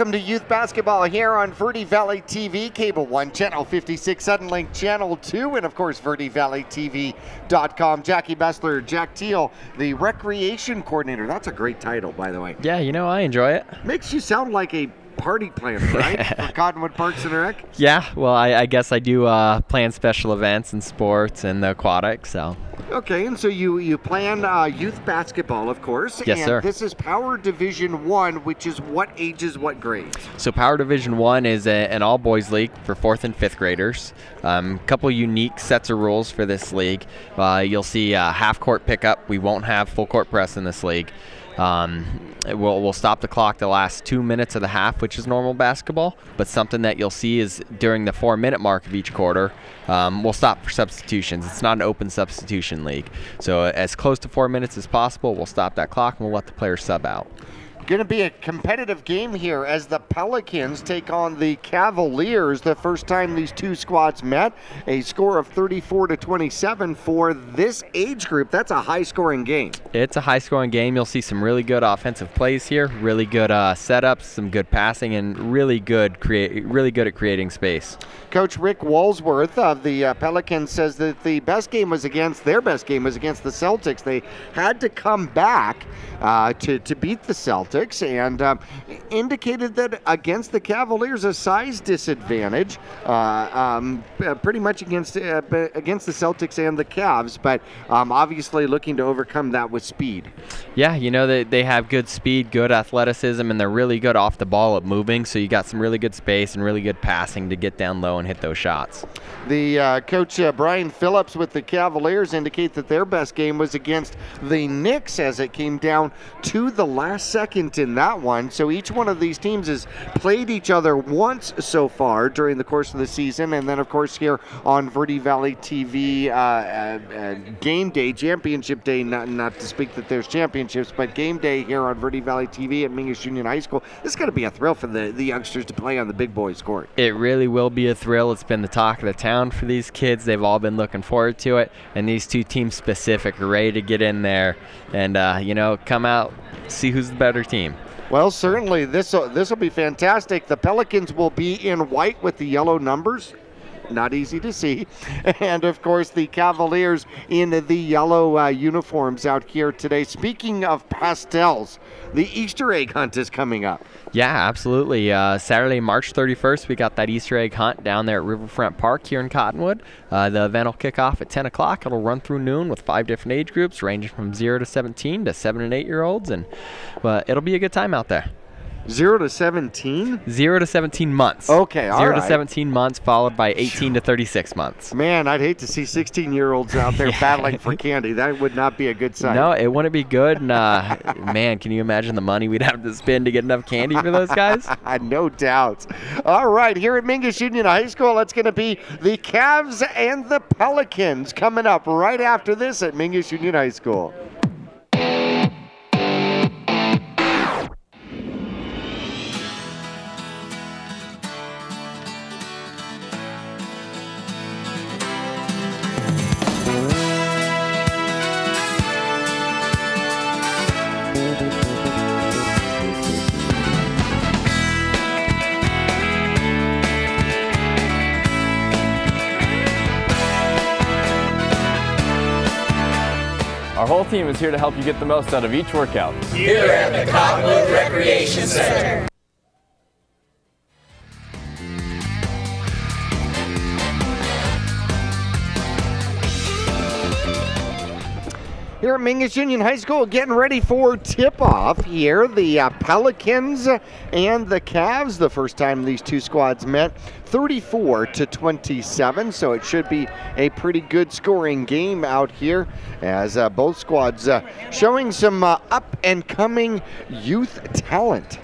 welcome to youth basketball here on Verde Valley TV, Cable 1, Channel 56, Suddenlink Channel 2, and of course VerdeValleyTV.com. Jackie Bessler, Jack Teal, the Recreation Coordinator. That's a great title, by the way. Yeah, you know, I enjoy it. Makes you sound like a party planner, right? For Cottonwood Parks and Rec? Yeah, well, I guess I do plan special events and sports and the aquatics, so. Okay, and so you plan youth basketball, of course. Yes, sir. This is Power Division 1, which is what ages, what grades? So Power Division 1 is an all-boys league for 4th and 5th graders. A couple unique sets of rules for this league. You'll see half-court pickup. We won't have full-court press in this league. We'll stop the clock the last 2 minutes of the half, which is normal basketball, but something that you'll see is during the 4-minute mark of each quarter, we'll stop for substitutions. It's not an open substitution league. So as close to 4 minutes as possible, we'll stop that clock and we'll let the players sub out. Going to be a competitive game here as the Pelicans take on the Cavaliers. The first time these two squads met, a score of 34-27 for this age group. That's a high-scoring game. It's a high-scoring game. You'll see some really good offensive plays here, really good setups, some good passing, and really good at creating space. Coach Rick Walsworth of the Pelicans says that their best game was against the Celtics. They had to come back to beat the Celtics, and indicated that against the Cavaliers, a size disadvantage, pretty much against the Celtics and the Cavs, but obviously looking to overcome that with speed. Yeah, you know, they have good speed, good athleticism, and they're really good off the ball at moving, so you got some really good space and really good passing to get down low and hit those shots. The coach Brian Phillips with the Cavaliers indicate that their best game was against the Knicks as it came down to the last second in that one. So each one of these teams has played each other once so far during the course of the season, and then of course here on Verde Valley TV game day, championship day, not to speak that there's championships, but game day here on Verde Valley TV at Mingus Union High School. This is going to be a thrill for the youngsters to play on the big boys court. It really will be a thrill. It's been the talk of the town for these kids. They've all been looking forward to it, and these two teams specific are ready to get in there and you know, come out, see who's the better team. Well, certainly this will be fantastic. The Pelicans will be in white with the yellow numbers. Not easy to see. And of course the Cavaliers in the yellow uniforms out here today. Speaking of pastels, the Easter egg hunt is coming up. Yeah, absolutely. Saturday, March 31st, we got that Easter egg hunt down there at Riverfront Park here in Cottonwood. The event will kick off at 10 o'clock. It'll run through noon with 5 different age groups ranging from 0 to 17 to 7 and 8 year olds, and it'll be a good time out there. 0 to 17? 0 to 17 months. Okay, all right. 0 to 17 months followed by 18 to 36 months. Man, I'd hate to see 16-year-olds out there battling for candy. That would not be a good sign. No, it wouldn't be good. And, man, can you imagine the money we'd have to spend to get enough candy for those guys? No doubt. All right, here at Mingus Union High School, it's going to be the Cavs and the Pelicans coming up right after this at Mingus Union High School. Our whole team is here to help you get the most out of each workout. Here at the Cottonwood Recreation Center. Here at Mingus Union High School, getting ready for tip-off here. The Pelicans and the Cavs, the first time these two squads met, 34-27, so it should be a pretty good scoring game out here as both squads showing some up-and-coming youth talent.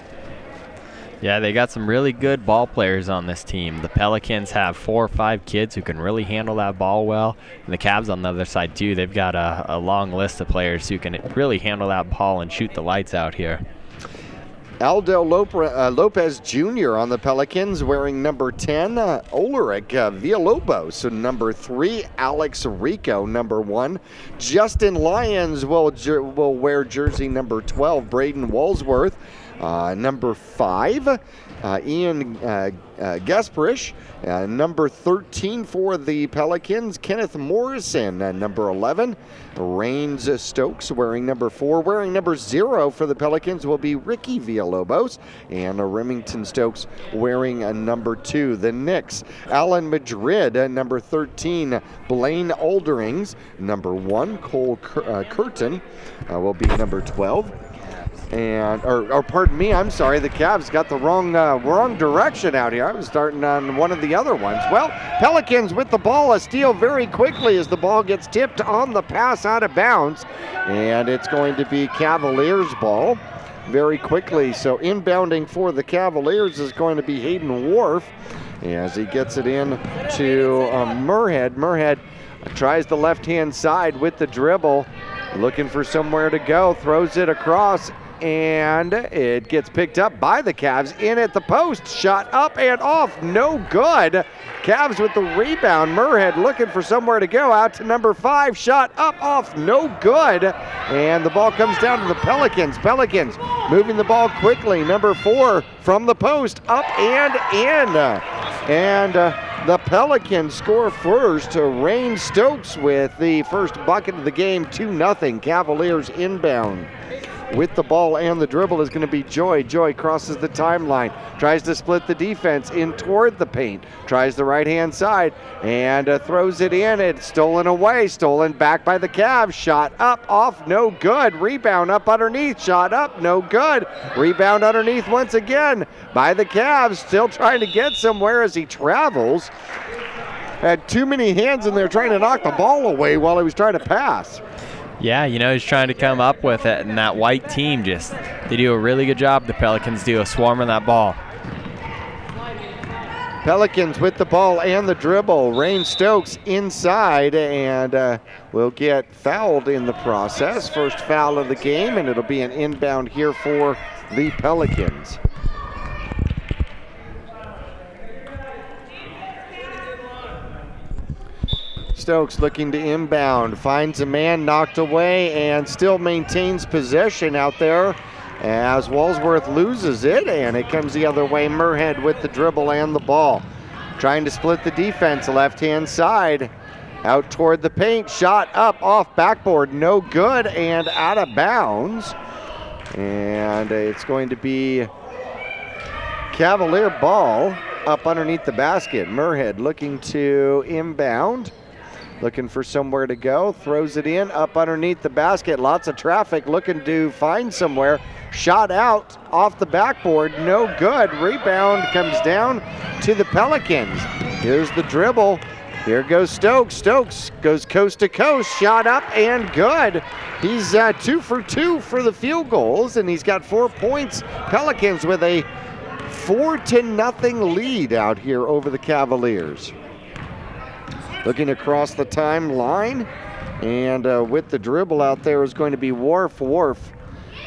Yeah, they got some really good ball players on this team. The Pelicans have 4 or 5 kids who can really handle that ball well. And the Cavs on the other side, too, they've got a long list of players who can really handle that ball and shoot the lights out here. Aldo Lopez Jr. on the Pelicans wearing number 10. Ulrich Villalobos, number 3. Alex Rico, number 1. Justin Lyons will wear jersey number 12. Braden Walsworth, number 5. Ian Gasparish. Number 13 for the Pelicans, Kenneth Morrison. Number 11, Rains Stokes wearing number 4. Wearing number 0 for the Pelicans will be Ricky Villalobos, and Remington Stokes wearing number 2. The Knicks, Alan Madrid, number 13, Blaine Alderings. Number 1, Cole Curtin will be number 12. And, or pardon me, I'm sorry, the Cavs got the wrong direction out here. I was starting on one of the other ones. Well, Pelicans with the ball, a steal very quickly as the ball gets tipped on the pass out of bounds. And it's going to be Cavaliers ball very quickly. So inbounding for the Cavaliers is going to be Hayden Wharf as he gets it in to Murhead. Murhead tries the left-hand side with the dribble, looking for somewhere to go, throws it across, and it gets picked up by the Cavs. In at the post, shot up and off, no good. Cavs with the rebound. Murhead looking for somewhere to go, out to number 5, shot up, off, no good. And the ball comes down to the Pelicans. Pelicans moving the ball quickly. Number 4 from the post, up and in. And the Pelicans score first. Rain Stokes with the first bucket of the game, 2-0. Cavaliers inbound. With the ball and the dribble is going to be Joy. Joy crosses the timeline, tries to split the defense in toward the paint, tries the right-hand side, and throws it in. It's stolen away, stolen back by the Cavs. Shot up, off, no good. Rebound up underneath, shot up, no good. Rebound underneath once again by the Cavs, still trying to get somewhere as he travels. Had too many hands in there trying to knock the ball away while he was trying to pass. Yeah, you know, he's trying to come up with it, and that white team they do a really good job. The Pelicans do a swarm on that ball. Pelicans with the ball and the dribble. Rain Stokes inside and will get fouled in the process. First foul of the game, and it'll be an inbound here for the Pelicans. Stokes looking to inbound, finds a man, knocked away, and still maintains possession out there as Walsworth loses it, and it comes the other way. Murhead with the dribble and the ball. Trying to split the defense, left-hand side, out toward the paint, shot up, off backboard, no good, and out of bounds. And it's going to be Cavalier ball up underneath the basket. Murhead looking to inbound. Looking for somewhere to go, throws it in, up underneath the basket. Lots of traffic, looking to find somewhere. Shot out, off the backboard, no good. Rebound comes down to the Pelicans. Here's the dribble. Here goes Stokes. Stokes goes coast to coast, shot up and good. He's 2 for 2 for the field goals, and he's got 4 points. Pelicans with a 4-0 lead out here over the Cavaliers. Looking across the timeline, and with the dribble out there is going to be Wharf. Wharf,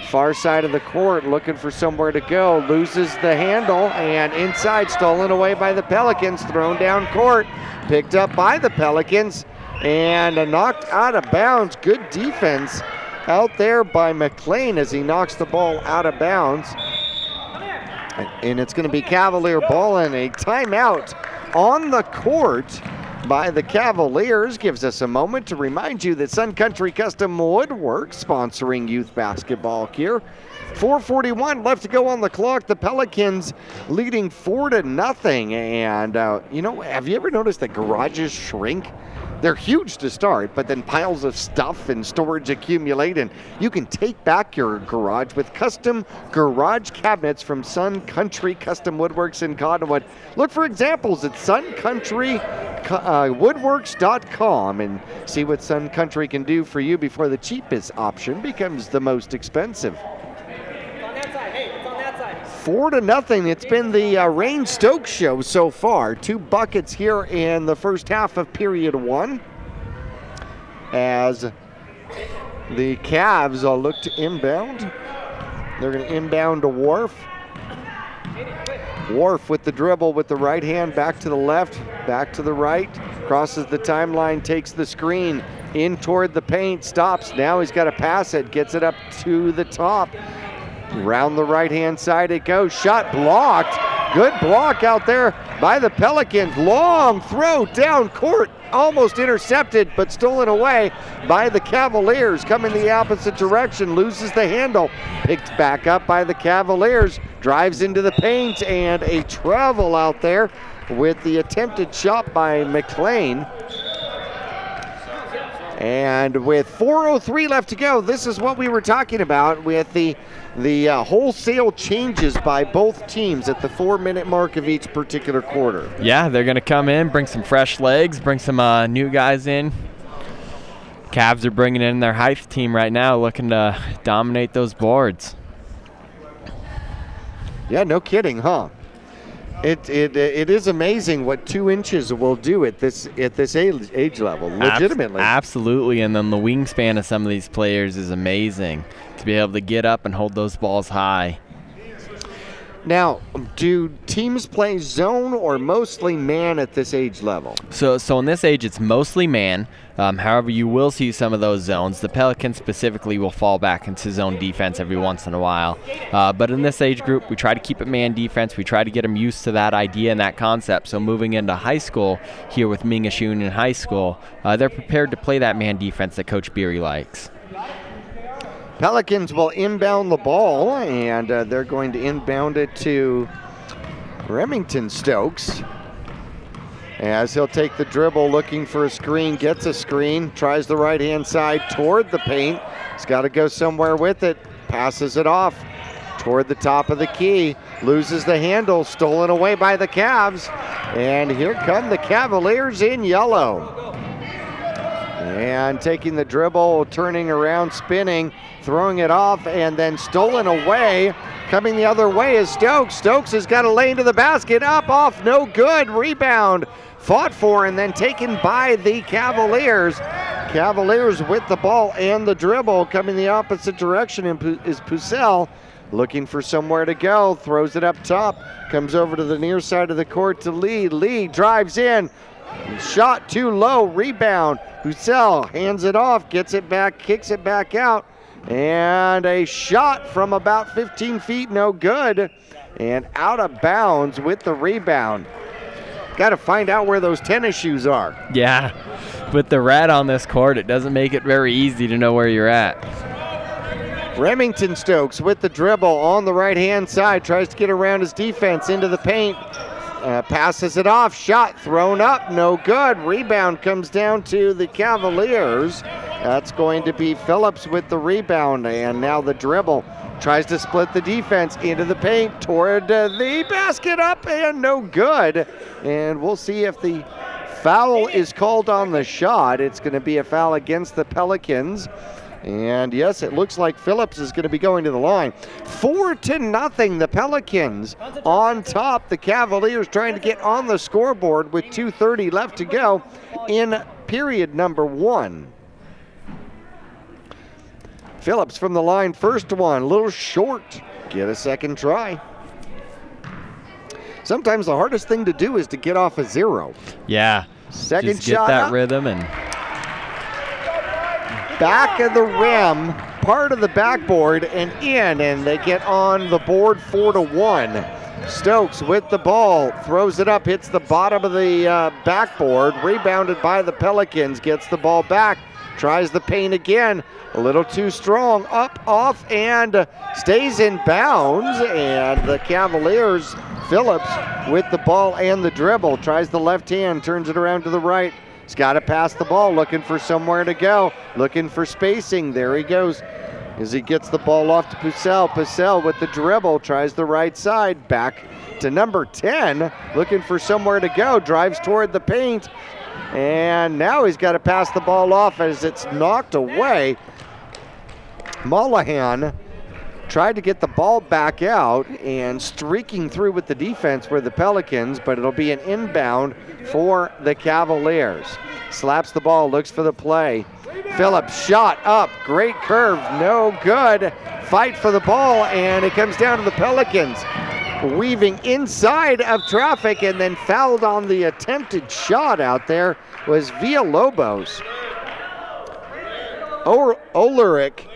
far side of the court, looking for somewhere to go. Loses the handle, and inside, stolen away by the Pelicans. Thrown down court, picked up by the Pelicans, and knocked out of bounds. Good defense out there by McLean as he knocks the ball out of bounds. And it's going to be Cavalier ball, and a timeout on the court by the Cavaliers gives us a moment to remind you that Sun Country Custom Woodwork sponsoring youth basketball here. 4:41 left to go on the clock. The Pelicans leading 4-0. And you know, have you ever noticed that garages shrink? They're huge to start, but then piles of stuff and storage accumulate, and you can take back your garage with custom garage cabinets from Sun Country Custom Woodworks in Cottonwood. Look for examples at suncountrywoodworks.com and see what Sun Country can do for you before the cheapest option becomes the most expensive. 4-0. It's been the Rain Stokes show so far. 2 buckets here in the first half of period 1 as the Cavs look to inbound. They're going to inbound to Wharf. Wharf with the dribble with the right hand, back to the left, back to the right, crosses the timeline, takes the screen in toward the paint, stops. Now he's got to pass it, gets it up to the top. Round the right-hand side it goes. Shot blocked Good block out there by the Pelicans. Long throw down court. Almost intercepted, but stolen away by the Cavaliers. Coming the opposite direction, loses the handle. Picked back up by the Cavaliers. Drives into the paint, and a travel out there with the attempted shot by McLean. And with 4:03 left to go, this is what we were talking about with the wholesale changes by both teams at the 4-minute mark of each particular quarter. Yeah, they're going to come in, bring some fresh legs, bring some new guys in. Cavs are bringing in their height team right now, looking to dominate those boards. Yeah, no kidding, huh? It is amazing what 2 inches will do at this age level, legitimately. Absolutely, and then the wingspan of some of these players is amazing to be able to get up and hold those balls high. Now, do teams play zone or mostly man at this age level? So in this age, it's mostly man. However, you will see some of those zones. The Pelicans specifically will fall back into zone defense every once in a while. But in this age group, we try to keep it man defense. We try to get them used to that idea and that concept. So moving into high school here with Mingus Union High School, they're prepared to play that man defense that Coach Beery likes. Pelicans will inbound the ball, and they're going to inbound it to Remington Stokes. As he'll take the dribble, looking for a screen, gets a screen, tries the right-hand side toward the paint. He's got to go somewhere with it, passes it off toward the top of the key, loses the handle, stolen away by the Cavs. And here come the Cavaliers in yellow. And taking the dribble, turning around, spinning, throwing it off, and then stolen away. Coming the other way is Stokes. Stokes has got a lane to the basket, up, off, no good. Rebound, fought for, and then taken by the Cavaliers. Cavaliers with the ball and the dribble. Coming the opposite direction is Pucel, looking for somewhere to go. Throws it up top, comes over to the near side of the court to Lee. Lee drives in. Shot too low, rebound. Pucel hands it off, gets it back, kicks it back out. And a shot from about 15 feet, no good. And out of bounds with the rebound. Got to find out where those tennis shoes are. Yeah, with the red on this court, it doesn't make it very easy to know where you're at. Remington Stokes with the dribble on the right-hand side, tries to get around his defense into the paint. Passes it off, shot thrown up, no good. Rebound comes down to the Cavaliers. That's going to be Phillips with the rebound, and now the dribble. Tries to split the defense into the paint toward the basket, up and no good. And we'll see if the foul is called on the shot. It's going to be a foul against the Pelicans. And yes, it looks like Phillips is going to be going to the line. 4-0, the Pelicans on top. The Cavaliers trying to get on the scoreboard with 2:30 left to go in period number 1. Phillips from the line, first one, a little short. Get a second try. Sometimes the hardest thing to do is to get off a zero. Yeah. Second just get shot that up. rhythm and Back of the rim, part of the backboard, and in, and they get on the board 4-1. Stokes with the ball, throws it up, hits the bottom of the backboard, rebounded by the Pelicans, gets the ball back, tries the paint again, a little too strong, up, off, and stays in bounds, and the Cavaliers, Phillips with the ball and the dribble, tries the left hand, turns it around to the right. He's got to pass the ball, looking for somewhere to go, looking for spacing. There he goes as he gets the ball off to Pucel. Pucel with the dribble, tries the right side, back to number 10, looking for somewhere to go, drives toward the paint, and now he's got to pass the ball off as it's knocked away. Mollahan tried to get the ball back out, and streaking through with the defense were the Pelicans, but it'll be an inbound for the Cavaliers. Slaps the ball, looks for the play. Phillips shot up, great curve, no good. Fight for the ball, and it comes down to the Pelicans. Weaving inside of traffic, and then fouled on the attempted shot out there was Villalobos. Ulrich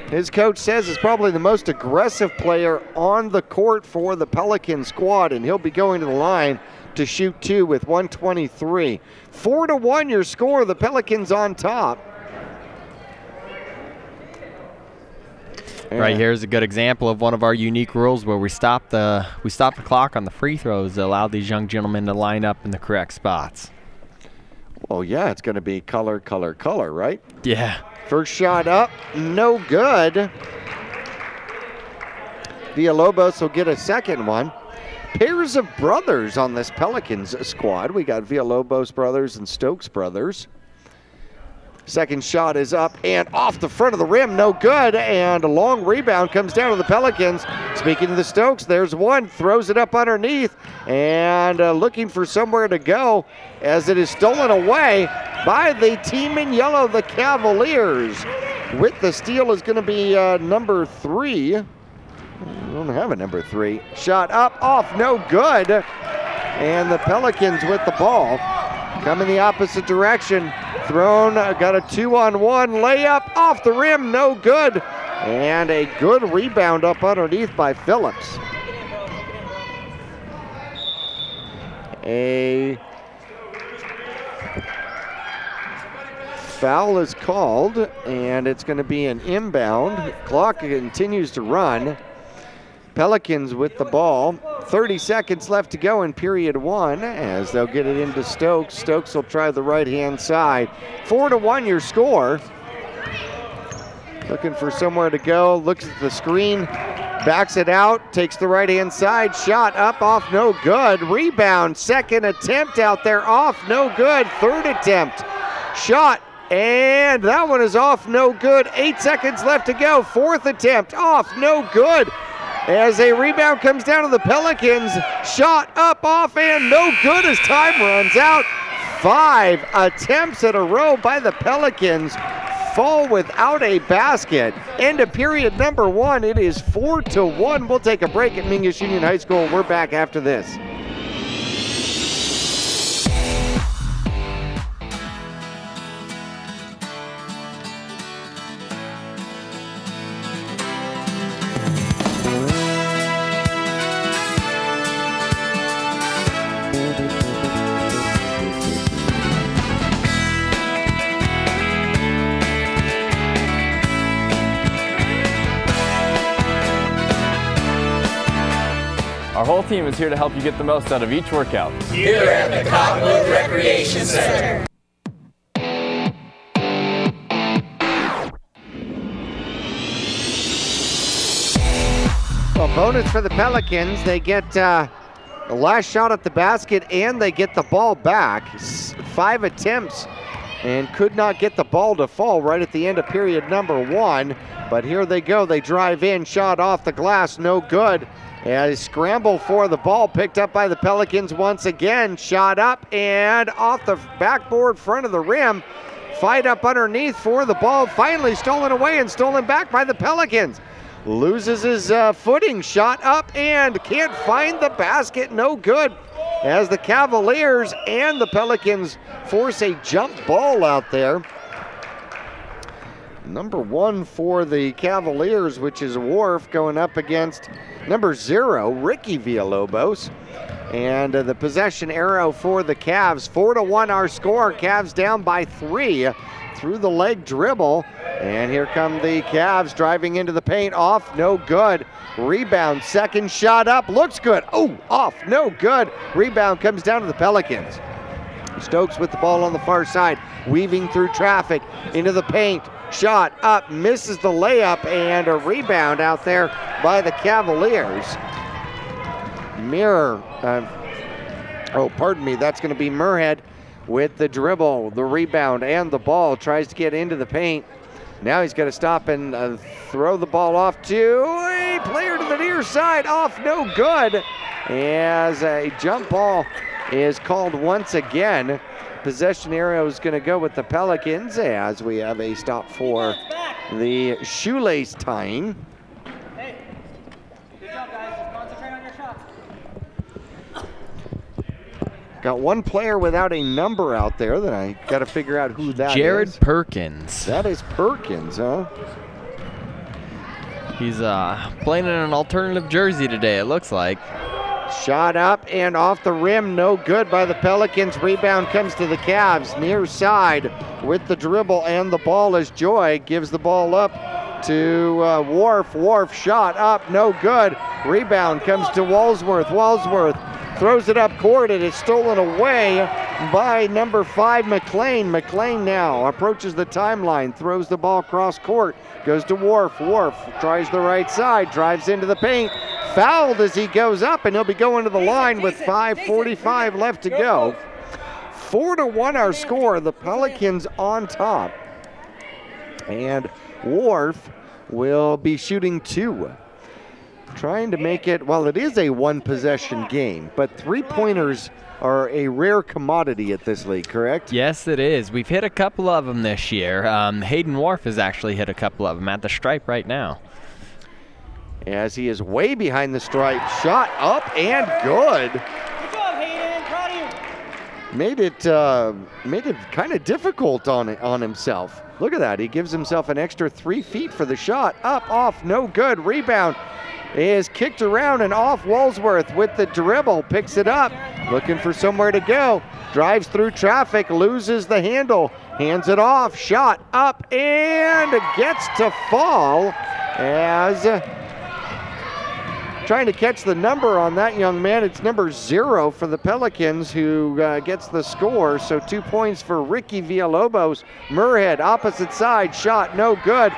his coach says is probably the most aggressive player on the court for the Pelican squad, and he'll be going to the line to shoot 2 with 1:23. 4-1 your score, the Pelicans on top. Right here's a good example of one of our unique rules where we stop the clock on the free throws to allow these young gentlemen to line up in the correct spots. Well, yeah, it's going to be color, color, color, right? Yeah. First shot up, no good. Villalobos will get a second one. Pairs of brothers on this Pelicans squad. We got Villalobos brothers and Stokes brothers. Second shot is up and off the front of the rim, no good, and a long rebound comes down to the Pelicans. Speaking of the Stokes, there's one, throws it up underneath, and looking for somewhere to go as it is stolen away by the team in yellow, the Cavaliers. With the steal is going to be number 3. We don't have a number 3. Shot up, off, no good, and the Pelicans with the ball. Coming the opposite direction. Thrown, got a 2-on-1 layup off the rim, no good. And a good rebound up underneath by Phillips. A foul is called, and it's going to be an inbound. Clock continues to run. Pelicans with the ball. 30 seconds left to go in period 1 as they'll get it into Stokes. Stokes will try the right-hand side. 4-1 your score. Looking for somewhere to go, looks at the screen, backs it out, takes the right-hand side, shot up, off, no good. Rebound, second attempt out there, off, no good. Third attempt, shot, and that one is off, no good. 8 seconds left to go. Fourth attempt, off, no good. As a rebound comes down to the Pelicans, shot up, off, and no good as time runs out. 5 attempts in a row by the Pelicans fall without a basket. End of period number 1, it is 4-1. We'll take a break at Mingus Union High School. We're back after this. Our whole team is here to help you get the most out of each workout. Here at the Cottonwood Recreation Center. Well, bonus for the Pelicans. They get the last shot at the basket and they get the ball back. 5 attempts and could not get the ball to fall right at the end of period number 1. But here they go. They drive in, shot off the glass, no good. And a scramble for the ball picked up by the Pelicans once again. Shot up and off the backboard front of the rim. Fight up underneath for the ball. Finally stolen away and stolen back by the Pelicans. Loses his footing. Shot up and can't find the basket. No good. As the Cavaliers and the Pelicans force a jump ball out there. Number 1 for the Cavaliers, which is Wharf, going up against number 0, Ricky Villalobos. And the possession arrow for the Cavs. 4-1 our score. Cavs down by 3 through the leg dribble. And here come the Cavs driving into the paint. Off, no good. Rebound, second shot up, looks good. Oh, off, no good. Rebound comes down to the Pelicans. Stokes with the ball on the far side, weaving through traffic into the paint. Shot up, misses the layup, and a rebound out there by the Cavaliers. That's going to be Murhead with the dribble, the rebound, and the ball. Tries to get into the paint. Now he's got to stop and throw the ball off to a player to the near side. Off, no good. As a jump ball is called once again. Possession arrow is going to go with the Pelicans as we have a stop for the shoelace tying. Hey, good job, guys. Just concentrate on your shots. Got one player without a number out there that I got to figure out who that is. Jared Perkins. That is Perkins, huh? He's playing in an alternative jersey today, it looks like. Shot up and off the rim, no good by the Pelicans. Rebound comes to the Cavs, near side with the dribble and the ball as Joy gives the ball up to Wharf. Wharf shot up, no good. Rebound comes to Walsworth. Walsworth throws it up court. It is stolen away by number 5, McLean. McLean now approaches the timeline, throws the ball cross court, goes to Wharf. Wharf tries the right side, drives into the paint, fouled as he goes up, and he'll be going to the line with 5:45 left to go. 4-1 our score. The Pelicans on top. And Wharf will be shooting 2. Trying to make it, well, it is a one-possession game, but three-pointers are a rare commodity at this league, correct? Yes, it is. We've hit a couple of them this year. Hayden Wharf has actually hit a couple of them at the stripe right now. As he is way behind the stripe. Shot up and good. Good job, Hayden. Proud of you. Made it kind of difficult on himself. Look at that. He gives himself an extra 3 feet for the shot. Up, off, no good. Rebound is kicked around and off. Walsworth with the dribble, picks it up, looking for somewhere to go. Drives through traffic, loses the handle, hands it off. Shot up and gets to fall as trying to catch the number on that young man. It's number 0 for the Pelicans who gets the score. So 2 points for Ricky Villalobos. Murhead, opposite side, shot no good.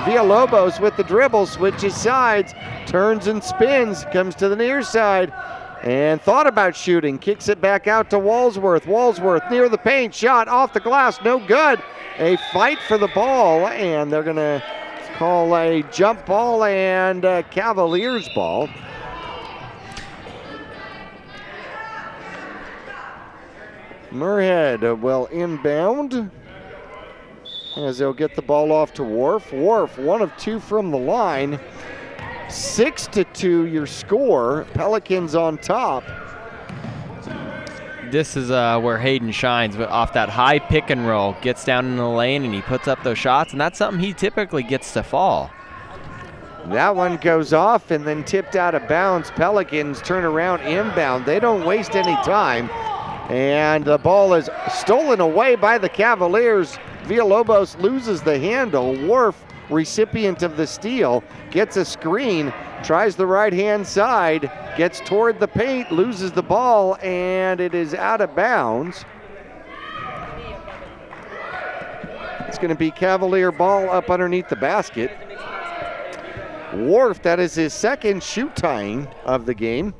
Villalobos with the dribble, switches sides, turns and spins, comes to the near side and thought about shooting, kicks it back out to Walsworth. Walsworth near the paint, shot off the glass, no good. A fight for the ball, and they're gonna call a jump ball and Cavaliers ball. Murhead will inbound as they'll get the ball off to Wharf. Wharf, 1 of 2 from the line. 6-2 your score. Pelicans on top. This is where Hayden shines, but off that high pick and roll, gets down in the lane and he puts up those shots, and that's something he typically gets to fall. That one goes off and then tipped out of bounds. Pelicans turn around inbound. They don't waste any time. And the ball is stolen away by the Cavaliers. Villalobos loses the handle. Wharf, recipient of the steal, gets a screen, tries the right-hand side, gets toward the paint, loses the ball, and it is out of bounds. It's going to be Cavalier ball up underneath the basket. Wharf, that is his second shoot tying of the game.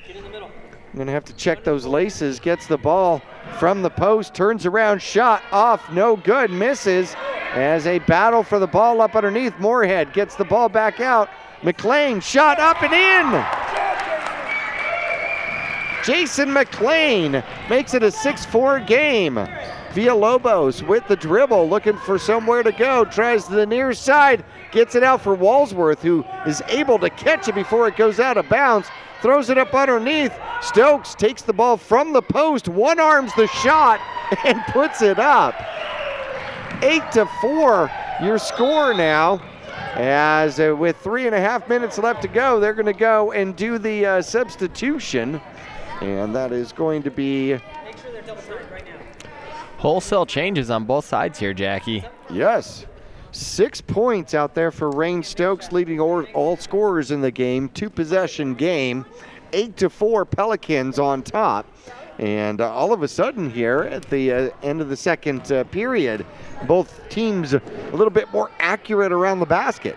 I'm going to have to check those laces. Gets the ball from the post, turns around, shot off, no good, misses. As a battle for the ball up underneath, Moorhead gets the ball back out. McLean, shot up and in. Jason McLean makes it a 6-4 game. Villalobos with the dribble, looking for somewhere to go, tries to the near side, gets it out for Walsworth, who is able to catch it before it goes out of bounds. Throws it up underneath. Stokes takes the ball from the post, one-arms the shot, and puts it up. 8-4, your score now. As with 3.5 minutes left to go, they're going to go and do the substitution. And that is going to be... Make sure they're double timed right now. Wholesale changes on both sides here, Jackie. Yes. 6 points out there for Rain Stokes, leading all scorers in the game. 2-possession game. 8-4 Pelicans on top. And all of a sudden here at the end of the second period, both teams a little bit more accurate around the basket.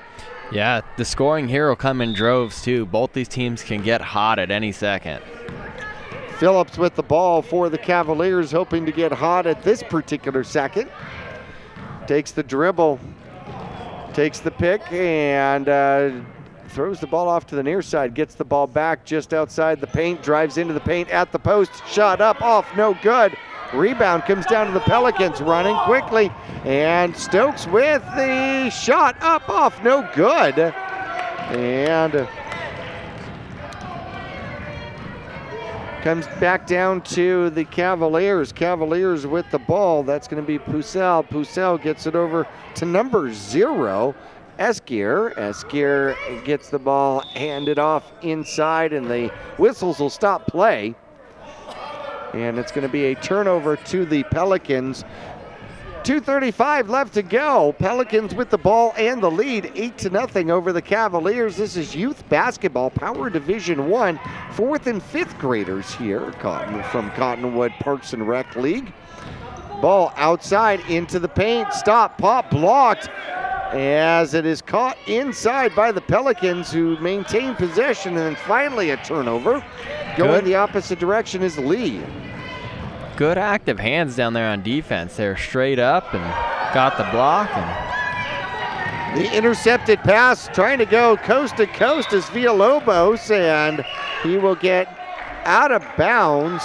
Yeah, the scoring here will come in droves too. Both these teams can get hot at any second. Phillips with the ball for the Cavaliers, hoping to get hot at this particular second. Takes the dribble, takes the pick, and throws the ball off to the near side, gets the ball back just outside the paint, drives into the paint at the post, shot up, off, no good. Rebound comes down to the Pelicans, running quickly, and Stokes with the shot up, off, no good. And comes back down to the Cavaliers. Cavaliers with the ball. That's going to be Poussel. Poussel gets it over to number 0, Eskier. Eskier gets the ball handed off inside, and the whistles will stop play. And it's going to be a turnover to the Pelicans. 2:35 left to go. Pelicans with the ball and the lead, 8-0 over the Cavaliers. This is youth basketball, Power Division I, 4th and 5th graders here from Cottonwood Parks and Rec League. Ball outside into the paint. Stop, pop, blocked as it is caught inside by the Pelicans, who maintain possession, and then finally a turnover. Going the opposite direction is Lee. Good active hands down there on defense. They're straight up and got the block. And the intercepted pass trying to go coast to coast is Villalobos, and he will get out of bounds.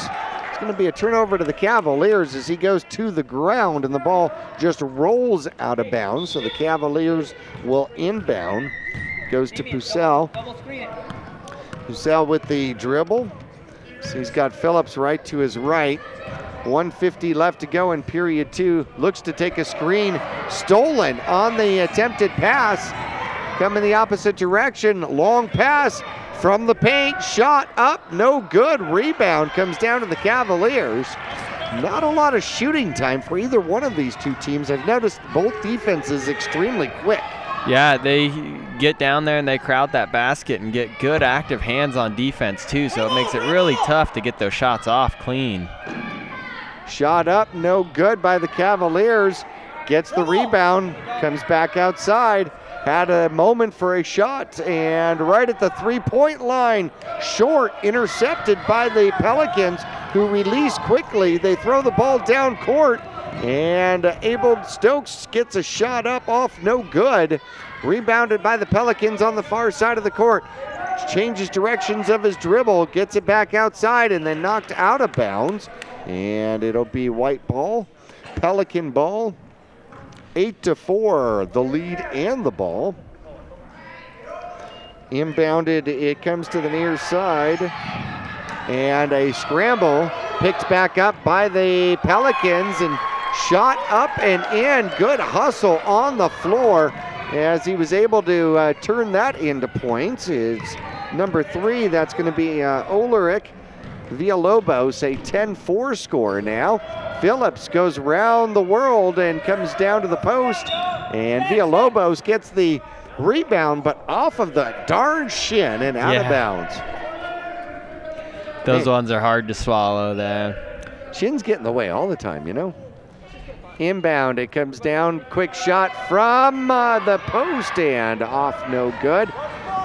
It's going to be a turnover to the Cavaliers as he goes to the ground, and the ball just rolls out of bounds. So the Cavaliers will inbound. Goes to Pucel. Pucel with the dribble. So he's got Phillips right to his right. 1:50 left to go in period 2. Looks to take a screen. Stolen on the attempted pass. Coming the opposite direction. Long pass from the paint. Shot up. No good. Rebound comes down to the Cavaliers. Not a lot of shooting time for either one of these two teams. I've noticed both defenses extremely quick. Yeah, they get down there and they crowd that basket and get good active hands on defense too, so it makes it really tough to get those shots off clean. Shot up, no good by the Cavaliers. Gets the rebound, comes back outside. Had a moment for a shot, and right at the three-point line, short, intercepted by the Pelicans, who release quickly. They throw the ball down court, and Abel Stokes gets a shot up off, no good. Rebounded by the Pelicans on the far side of the court. Changes directions of his dribble, gets it back outside, and then knocked out of bounds. And it'll be white ball, Pelican ball. 8-4, the lead and the ball. Inbounded, it comes to the near side. And a scramble picked back up by the Pelicans and shot up and in. Good hustle on the floor as he was able to turn that into points. It's number 3, that's going to be Ulrich Villalobos, a 10-4 score now. Phillips goes round the world and comes down to the post, and Villalobos gets the rebound, but off of the darn shin and out of bounds. Those ones are hard to swallow there. Shin's get in the way all the time, you know. Inbound, it comes down, quick shot from the post and off, no good.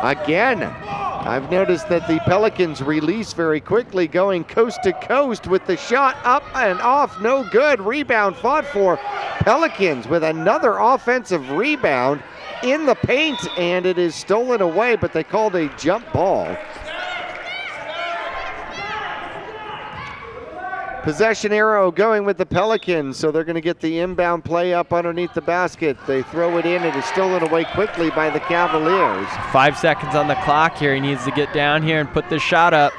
Again, I've noticed that the Pelicans release very quickly, going coast to coast with the shot up and off, no good. Rebound fought for. Pelicans with another offensive rebound in the paint, and it is stolen away, but they called a jump ball. Possession arrow going with the Pelicans, so they're going to get the inbound play up underneath the basket. They throw it in. It is stolen away quickly by the Cavaliers. 5 seconds on the clock here. He needs to get down here and put this shot up.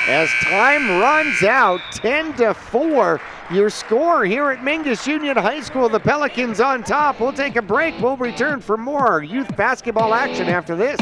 As time runs out, 10-4, your score here at Mingus Union High School. The Pelicans on top. We'll take a break. We'll return for more youth basketball action after this.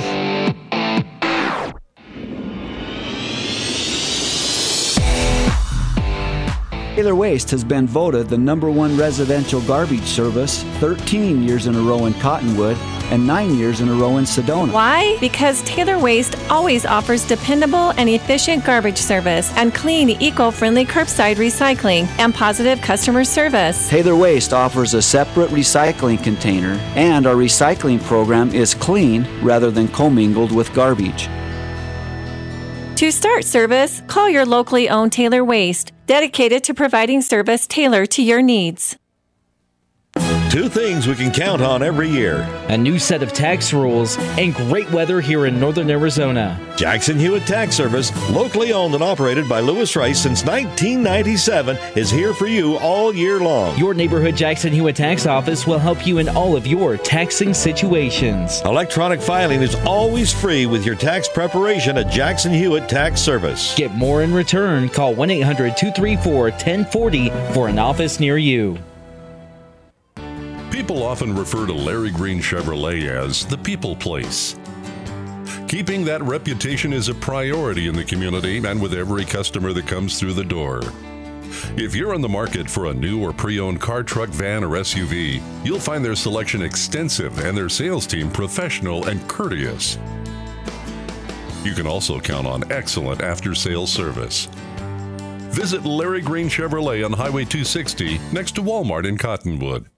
Taylor Waste has been voted the #1 residential garbage service 13 years in a row in Cottonwood and 9 years in a row in Sedona. Why? Because Taylor Waste always offers dependable and efficient garbage service and clean, eco-friendly curbside recycling and positive customer service. Taylor Waste offers a separate recycling container, and our recycling program is clean rather than commingled with garbage. To start service, call your locally owned Taylor Waste, dedicated to providing service tailored to your needs. 2 things we can count on every year: a new set of tax rules and great weather here in northern Arizona. Jackson Hewitt Tax Service, locally owned and operated by Lewis Rice since 1997, is here for you all year long. Your neighborhood Jackson Hewitt Tax Office will help you in all of your taxing situations. Electronic filing is always free with your tax preparation at Jackson Hewitt Tax Service. Get more in return. Call 1-800-234-1040 for an office near you. People often refer to Larry Green Chevrolet as the people place. Keeping that reputation is a priority in the community and with every customer that comes through the door. If you're on the market for a new or pre-owned car, truck, van, or SUV, you'll find their selection extensive and their sales team professional and courteous. You can also count on excellent after-sales service. Visit Larry Green Chevrolet on Highway 260 next to Walmart in Cottonwood.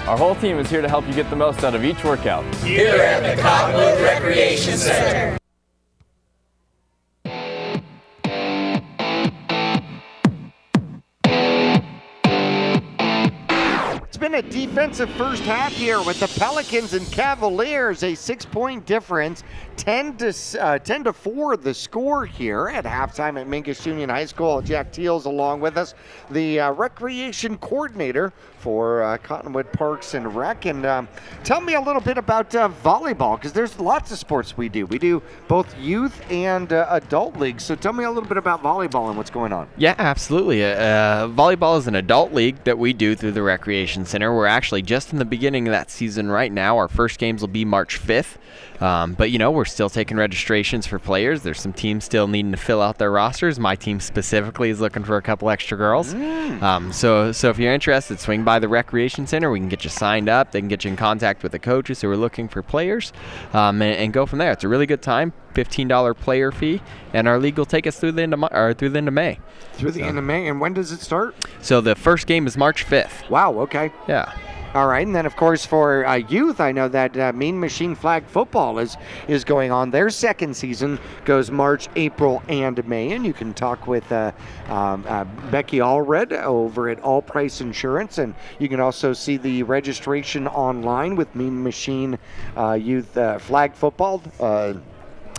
Our whole team is here to help you get the most out of each workout. Here at the Cottonwood Recreation Center. It's been a defensive first half here with the Pelicans and Cavaliers, a 6-point difference, 10 to 4 the score here at halftime at Mingus Union High School. Jack Teals along with us, the recreation coordinator for Cottonwood Parks and Rec. And tell me a little bit about volleyball, because there's lots of sports we do. We do both youth and adult leagues. So tell me a little bit about volleyball and what's going on. Yeah, absolutely. Volleyball is an adult league that we do through the Recreation Center. We're actually just in the beginning of that season right now. Our first games will be March 5th. But, you know, we're still taking registrations for players. There's some teams still needing to fill out their rosters. My team specifically is looking for a couple extra girls. So if you're interested, swing by the Recreation Center. We can get you signed up. They can get you in contact with the coaches who are looking for players and go from there. It's a really good time. $15 player fee, and our league will take us through the end of May. Through the end of May, and when does it start? So the first game is March 5th. Wow, okay. Yeah. All right, and then of course for youth, I know that Mean Machine Flag Football is going on. Their second season goes March, April, and May, and you can talk with Becky Allred over at All Price Insurance, and you can also see the registration online with Mean Machine Youth Flag Football,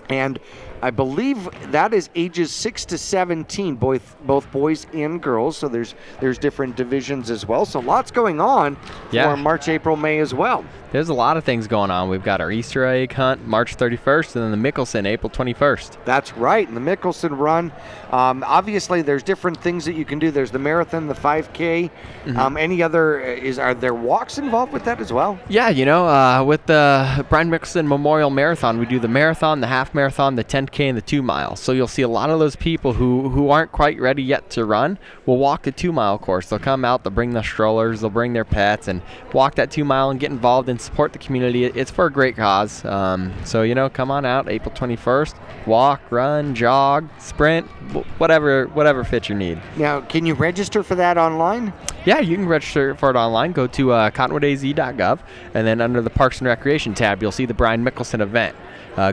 and I believe that is ages 6 to 17, both boys and girls. So there's different divisions as well. So lots going on for March, April, May as well. There's a lot of things going on. We've got our Easter egg hunt March 31st, and then the Mickelson April 21st. That's right, and the Mickelson run. Obviously, there's different things that you can do. There's the marathon, the 5K. Any other? Are there walks involved with that as well? Yeah, you know, with the Brian Mickelson Memorial Marathon, we do the marathon, the half marathon, the 10K, and the 2 mile. So you'll see a lot of those people who aren't quite ready yet to run will walk the 2 mile course. They'll come out, they'll bring their strollers, they'll bring their pets, and walk that 2 mile and get involved and support the community. It's for a great cause. So, you know, come on out April 21st. Walk, run, jog, sprint, whatever fits your need. Now, can you register for that online? Yeah, you can register for it online. Go to cottonwoodaz.gov, and then under the Parks and Recreation tab, you'll see the Brian Mickelson event.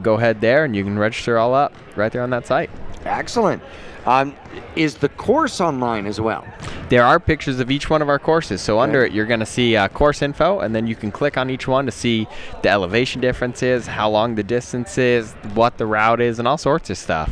Go ahead there, and you can register all up right there on that site. Excellent. Is the course online as well? There are pictures of each one of our courses. So under it, you're going to see course info, and then you can click on each one to see the elevation differences, how long the distance is, what the route is, and all sorts of stuff.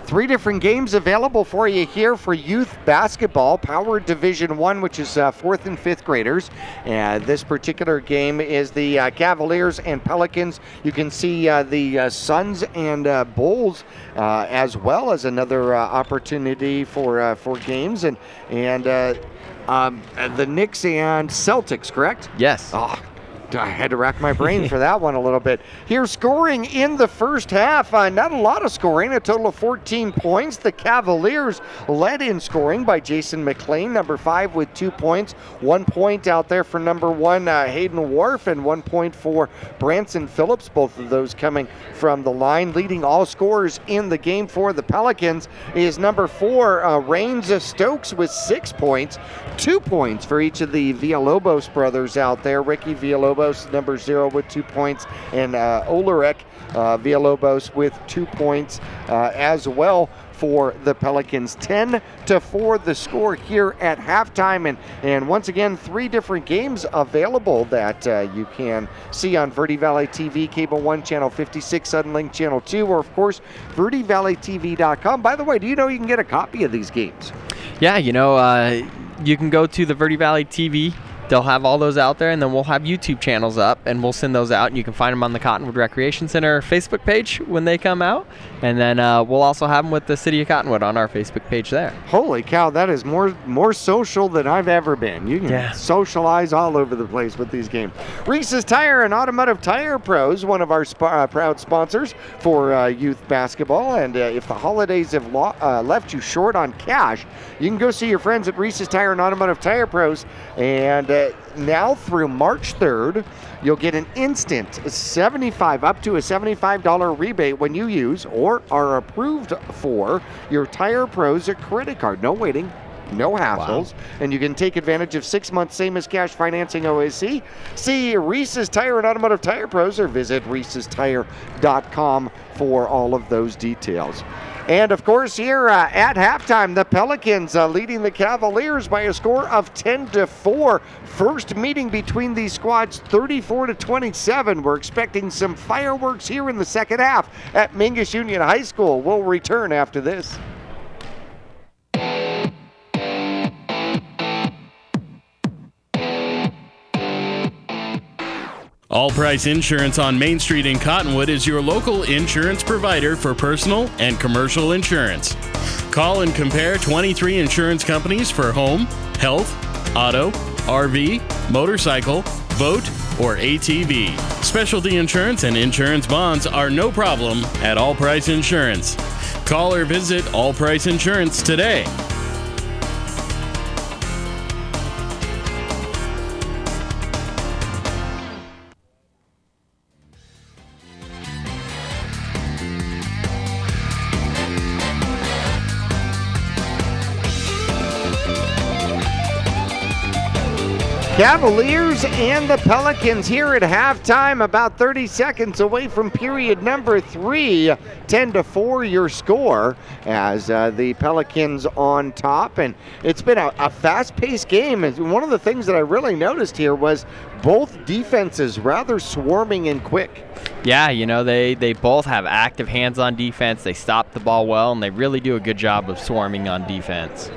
3 different games available for you here for youth basketball, Power Division 1, which is 4th and 5th graders. And this particular game is the Cavaliers and Pelicans. You can see the Suns and Bulls as well as another opportunity for games. And the Knicks and Celtics, correct? Yes. Oh, I had to rack my brain for that one a little bit. Here, scoring in the first half, not a lot of scoring, a total of 14 points. The Cavaliers led in scoring by Jason McLean, number 5 with 2 points. 1 point out there for number 1, Hayden Wharf, and 1 point for Branson Phillips, both of those coming from the line. Leading all scorers in the game for the Pelicans is number 4, Rains Stokes with 6 points. 2 points for each of the Villalobos brothers out there. Ricky Villalobos, number 0 with 2 points, and Olarek Villalobos with 2 points as well for the Pelicans. 10-4 the score here at halftime. And once again, 3 different games available that you can see on Verde Valley TV, Cable 1, Channel 56, Suddenlink Channel 2, or of course, VerdeValleyTV.com. By the way, do you know you can get a copy of these games? Yeah, you know, you can go to the Verde Valley TV. They'll have all those out there, and then we'll have YouTube channels up, and we'll send those out, and you can find them on the Cottonwood Recreation Center Facebook page when they come out, and then we'll also have them with the City of Cottonwood on our Facebook page there. Holy cow, that is more social than I've ever been. You can socialize all over the place with these games. Reese's Tire and Automotive Tire Pros, one of our proud sponsors for youth basketball, and if the holidays have left you short on cash, you can go see your friends at Reese's Tire and Automotive Tire Pros, and now through March 3rd, you'll get an instant up to a $75 rebate when you use or are approved for your Tire Pros credit card. No waiting, no hassles, and you can take advantage of 6 months same as cash financing OAC. See Reese's Tire and Automotive Tire Pros or visit reesestire.com for all of those details. And of course, here at halftime, the Pelicans leading the Cavaliers by a score of 10-4. First meeting between these squads, 34-27. We're expecting some fireworks here in the second half at Mingus Union High School. We'll return after this. All Price Insurance on Main Street in Cottonwood is your local insurance provider for personal and commercial insurance. Call and compare 23 insurance companies for home, health, auto, RV, motorcycle, boat, or ATV. Specialty insurance and insurance bonds are no problem at All Price Insurance. Call or visit All Price Insurance today. Cavaliers and the Pelicans here at halftime, about 30 seconds away from period number 3. 10-4 your score as the Pelicans on top. And it's been a fast-paced game. And one of the things that I really noticed here was both defenses rather swarming and quick. Yeah, you know, they both have active hands on defense. They stop the ball well, and they really do a good job of swarming on defense.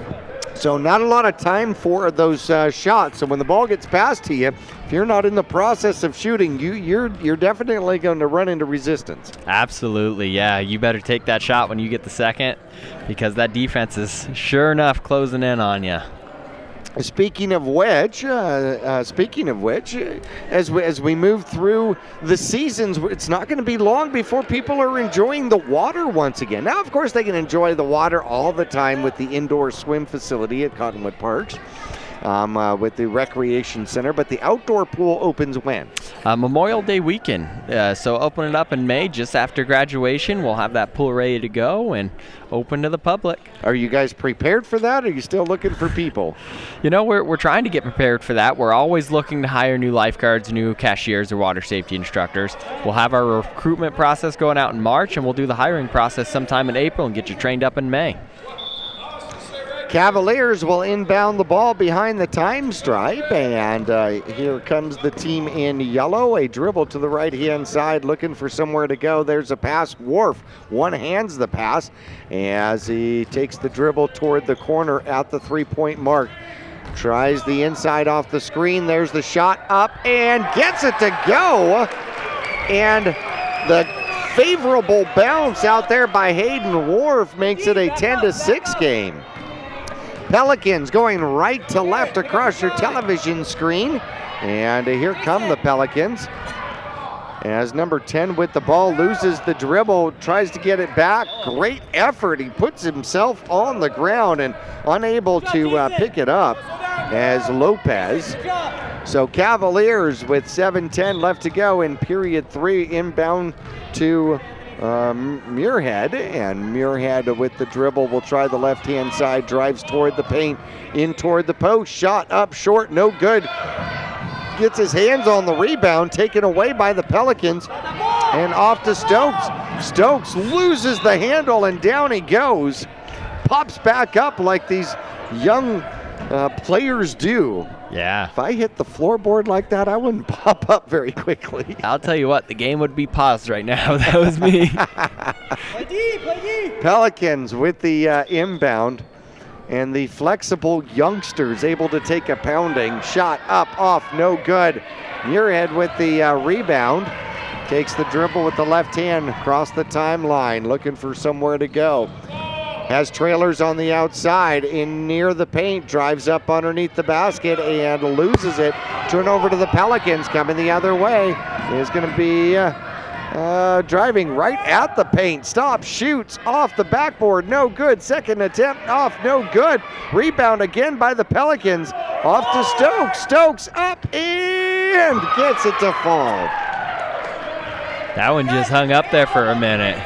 So not a lot of time for those shots. So when the ball gets passed to you, if you're not in the process of shooting, you're definitely going to run into resistance. Absolutely, yeah. You better take that shot when you get the second, because that defense is sure enough closing in on you. Speaking of which, as we move through the seasons, it's not going to be long before people are enjoying the water once again. Now, of course, they can enjoy the water all the time with the indoor swim facility at Cottonwood Parks. With the recreation center, but the outdoor pool opens when? Memorial Day weekend. So open it up in May, just after graduation. We'll have that pool ready to go and open to the public. Are you guys prepared for that, or are you still looking for people? You know, we're trying to get prepared for that. We're always looking to hire new lifeguards, new cashiers, or water safety instructors. We'll have our recruitment process going out in March, and we'll do the hiring process sometime in April and get you trained up in May. Cavaliers will inbound the ball behind the time stripe, and here comes the team in yellow. A dribble to the right-hand side, looking for somewhere to go. There's a pass. Worf one-hands the pass as he takes the dribble toward the corner at the three-point mark. Tries the inside off the screen. There's the shot up and gets it to go. And the favorable bounce out there by Hayden Worf makes it a 10-6 game. Pelicans going right to left across your television screen. And here come the Pelicans. As number 10 with the ball loses the dribble, tries to get it back. Great effort. He puts himself on the ground and unable to pick it up as Lopez. So Cavaliers with 7:10 left to go in period 3, inbound to Muirhead, and Muirhead with the dribble will try the left-hand side, drives toward the paint, in toward the post, shot up short, no good. Gets his hands on the rebound, taken away by the Pelicans, and off to Stokes. Stokes loses the handle and down he goes. Pops back up like these young players do. Yeah. If I hit the floorboard like that, I wouldn't pop up very quickly. I'll tell you what, the game would be paused right now. That was me. Play deep. Pelicans with the inbound, and the flexible youngsters able to take a pounding. Shot up, off, no good. Muirhead with the rebound. Takes the dribble with the left hand across the timeline, looking for somewhere to go. Has trailers on the outside in near the paint, drives up underneath the basket and loses it. Turnover to the Pelicans, coming the other way. Is going to be driving right at the paint. Stop, shoots off the backboard, no good. Second attempt off, no good. Rebound again by the Pelicans. Off to Stokes. Stokes up and gets it to fall. That one just hung up there for a minute.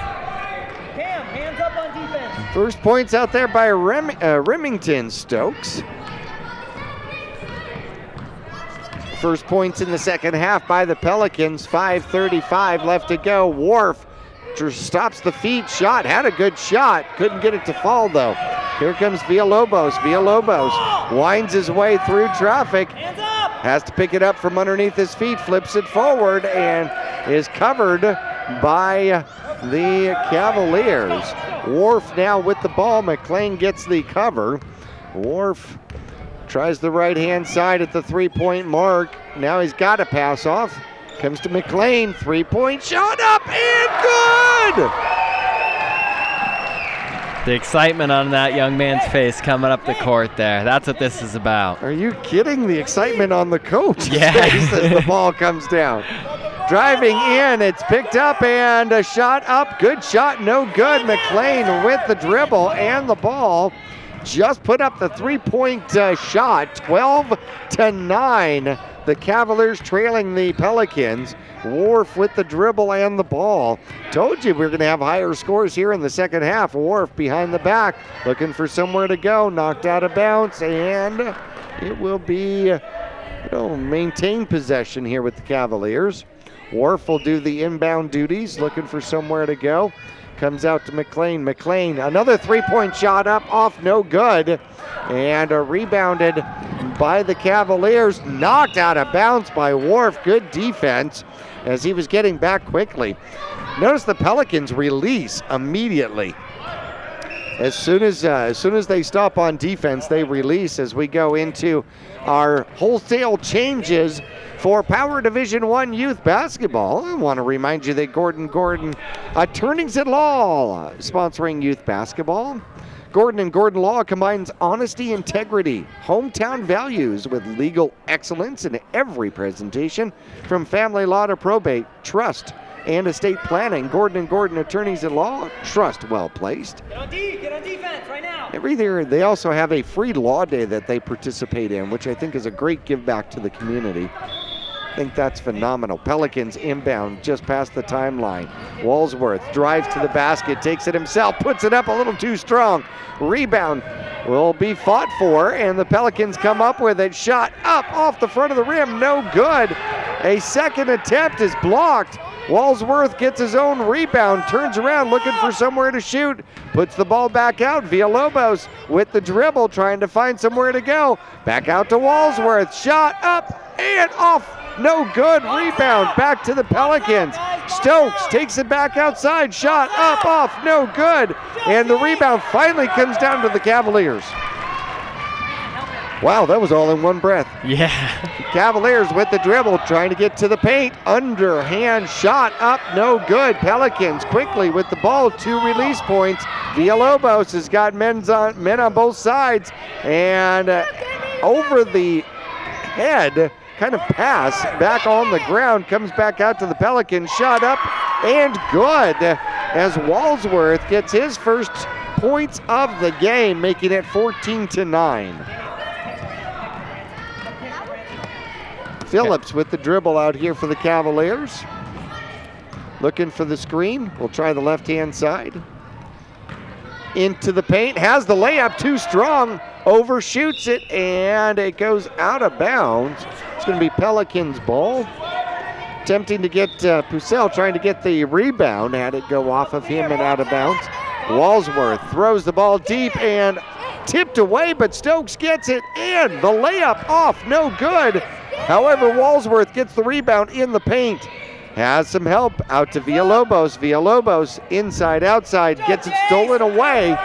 First points out there by Remington. Stokes. First points in the second half by the Pelicans. 5:35 left to go. Wharf stops the feed shot. Had a good shot. Couldn't get it to fall though. Here comes Villalobos. Villalobos winds his way through traffic. Has to pick it up from underneath his feet. Flips it forward and is covered by the Cavaliers. Wharf now with the ball. McLean gets the cover. Wharf tries the right-hand side at the three-point mark. Now he's got to pass off. Comes to McLean. Three-point shot up and good! The excitement on that young man's face coming up the court there. That's what this is about. Are you kidding? The excitement on the coach's Yeah. face as the ball comes down. Driving in, it's picked up and a shot up. Good shot, no good. McLean with the dribble and the ball. Just put up the three-point shot, 12-9. The Cavaliers trailing the Pelicans. Wharf with the dribble and the ball. Told you we were going to have higher scores here in the second half. Wharf behind the back, looking for somewhere to go. Knocked out of bounds, and it will be maintain possession here with the Cavaliers. Wharf will do the inbound duties, looking for somewhere to go. Comes out to McLean. McLean, another three-point shot up, off, no good. And rebounded by the Cavaliers. Knocked out of bounds by Wharf. Good defense as he was getting back quickly. Notice the Pelicans release immediately. As soon as they stop on defense, they release as we go into our wholesale changes for Power Division I Youth Basketball. I want to remind you that Gordon Attorneys at Law sponsoring youth basketball. Gordon & Gordon Law combines honesty, integrity, hometown values with legal excellence in every presentation, from family law to probate, trust, and estate planning. Gordon & Gordon Attorneys at Law, trust well placed. Get on defense right now. Every year, they also have a free law day that they participate in, which I think is a great give back to the community. I think that's phenomenal. Pelicans inbound just past the timeline. Walsworth drives to the basket, takes it himself, puts it up a little too strong. Rebound will be fought for, and the Pelicans come up with it. Shot up off the front of the rim, no good. A second attempt is blocked. Walsworth gets his own rebound, turns around looking for somewhere to shoot, puts the ball back out. Villalobos with the dribble, trying to find somewhere to go. Back out to Walsworth, shot up and off. No good. Rebound back to the Pelicans. Stokes takes it back outside. Shot up, off, no good. And the rebound finally comes down to the Cavaliers. Wow, that was all in one breath. Yeah. Cavaliers with the dribble, trying to get to the paint. Underhand shot up, no good. Pelicans quickly with the ball, 2 release points. Villalobos has got men on both sides. And over the head, kind of pass back on the ground, comes back out to the Pelicans. Shot up and good as Walsworth gets his first points of the game, making it 14-9. Phillips with the dribble out here for the Cavaliers. Looking for the screen. We'll try the left-hand side. Into the paint, has the layup, too strong. Overshoots it, and it goes out of bounds. It's going to be Pelicans ball. attempting to get Pucell trying to get the rebound, had it go off of him and out of bounds. Walsworth throws the ball deep and tipped away, but Stokes gets it in. The layup off, no good. However, Walsworth gets the rebound in the paint. Has some help out to Villalobos. Villalobos inside, outside, gets it stolen away.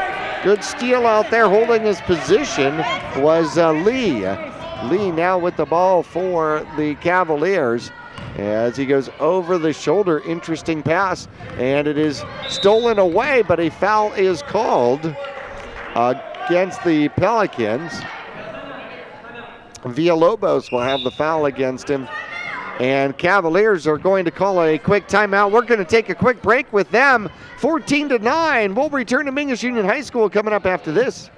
Good steal out there, holding his position was Lee. Lee now with the ball for the Cavaliers as he goes over the shoulder. Interesting pass, and it is stolen away, but a foul is called against the Pelicans. Villalobos will have the foul against him, and Cavaliers are going to call a quick timeout. We're going to take a quick break with them. 14-9. We'll return to Mingus Union High School coming up after this.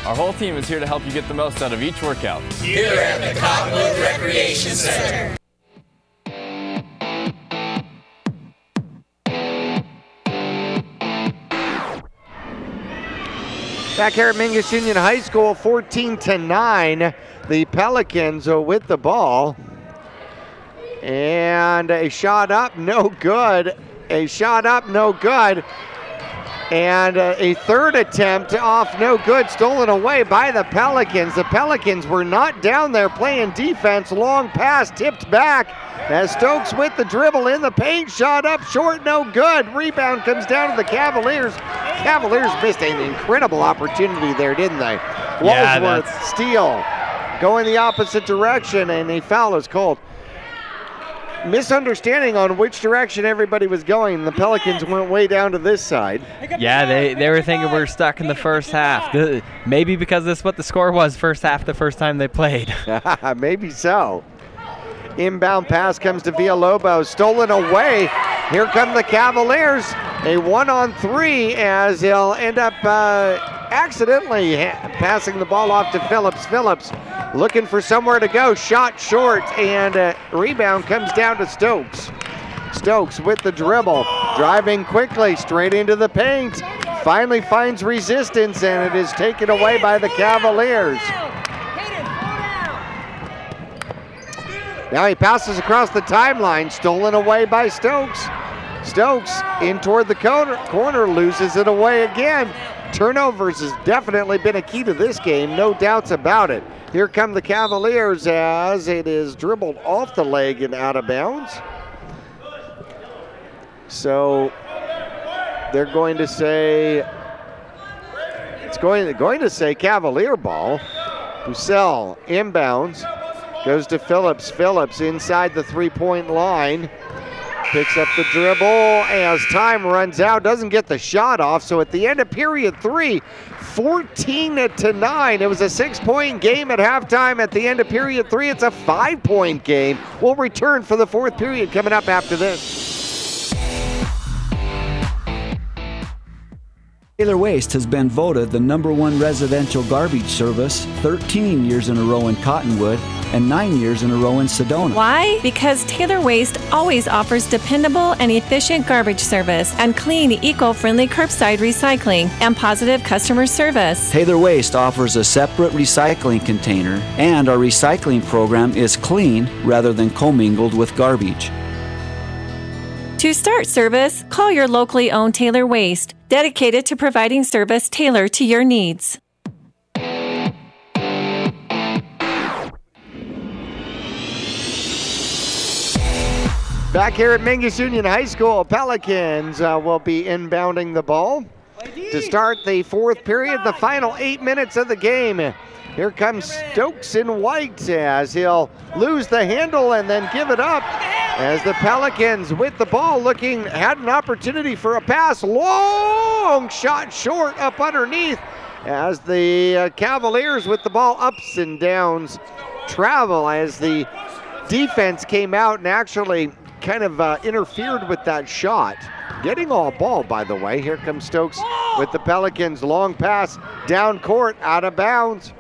Our whole team is here to help you get the most out of each workout. Here at the Cottonwood Recreation Center. Back here at Mingus Union High School, 14-9. The Pelicans are with the ball. And a shot up, no good. A shot up, no good. And a third attempt off, no good, stolen away by the Pelicans. The Pelicans were not down there playing defense. Long pass tipped back as Stokes with the dribble in the paint. Shot up short, no good. Rebound comes down to the Cavaliers. Cavaliers missed an incredible opportunity there, didn't they? Walsworth steal, going the opposite direction, and a foul is called. Misunderstanding on which direction everybody was going. The Pelicans went way down to this side. Yeah, they were thinking we're stuck in the first half. Maybe because this is what the score was first half the first time they played. Maybe so. Inbound pass comes to Villalobos, stolen away. Here come the Cavaliers. A 1-on-3 as he'll end up accidentally passing the ball off to Phillips. Phillips looking for somewhere to go, shot short, and rebound comes down to Stokes. Stokes with the dribble, driving quickly straight into the paint. Finally finds resistance, and it is taken away by the Cavaliers. Now he passes across the timeline, stolen away by Stokes. Stokes in toward the corner, loses it away again. Turnovers has definitely been a key to this game, no doubts about it. Here come the Cavaliers as it is dribbled off the leg and out of bounds. So they're going to say, it's going to say Cavalier ball. Pucell inbounds, goes to Phillips. Phillips inside the three-point line. Picks up the dribble as time runs out, doesn't get the shot off. So at the end of period 3, 14-9. It was a 6-point game at halftime. At the end of period 3, it's a 5-point game. We'll return for the fourth period coming up after this. Taylor Waste has been voted the #1 residential garbage service 13 years in a row in Cottonwood and 9 years in a row in Sedona. Why? Because Taylor Waste always offers dependable and efficient garbage service and clean, eco-friendly curbside recycling and positive customer service. Taylor Waste offers a separate recycling container, and our recycling program is clean rather than commingled with garbage. To start service, call your locally owned Taylor Waste, dedicated to providing service tailored to your needs. Back here at Mingus Union High School, Pelicans will be inbounding the ball to start the fourth period, the final 8 minutes of the game. Here comes Stokes in white as he'll lose the handle and then give it up as the Pelicans with the ball had an opportunity for a pass. Long shot short up underneath as the Cavaliers with the ball ups and downs travel as the defense came out and actually kind of interfered with that shot. Getting all ball, by the way. Here comes Stokes with the Pelicans. Long pass, down court, out of bounds.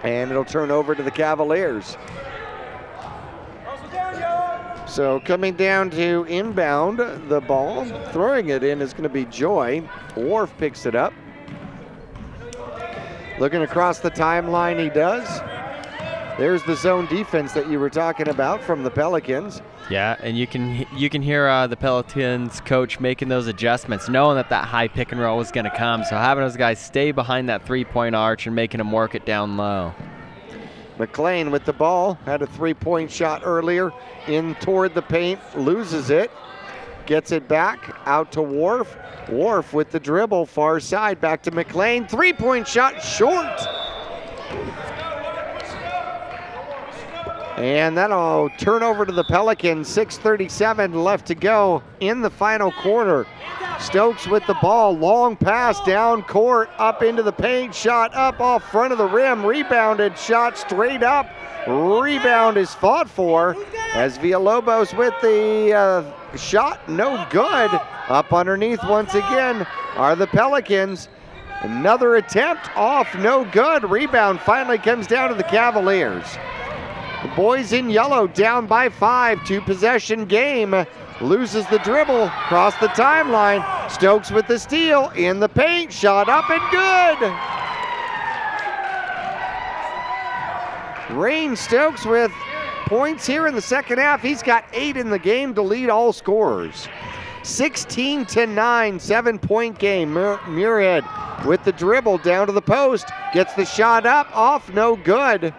And it'll turn over to the Cavaliers. So coming down to inbound the ball, throwing it in is going to be Joy. Wharf picks it up. Looking across the timeline, he does. There's the zone defense that you were talking about from the Pelicans. Yeah, and you can hear the Pelicans coach making those adjustments, knowing that high pick and roll was going to come. So having those guys stay behind that three-point arch and making them work it down low. McLean with the ball, had a three-point shot earlier, in toward the paint, loses it, gets it back, out to Wharf. Wharf with the dribble, far side, back to McLean, three-point shot, short. And that'll turn over to the Pelicans, 6:37 left to go in the final quarter. Stokes with the ball, long pass down court, up into the paint, shot up off front of the rim, rebounded, shot straight up. Rebound is fought for as Villalobos with the shot, no good. Up underneath once again are the Pelicans. Another attempt off, no good. Rebound finally comes down to the Cavaliers. The boys in yellow down by 5, 2-possession game. Loses the dribble, across the timeline. Stokes with the steal, in the paint, shot up and good. Rain Stokes with points here in the second half. He's got 8 in the game to lead all scorers. 16-9, 7-point game. Muirhead with the dribble down to the post, gets the shot up, off, no good.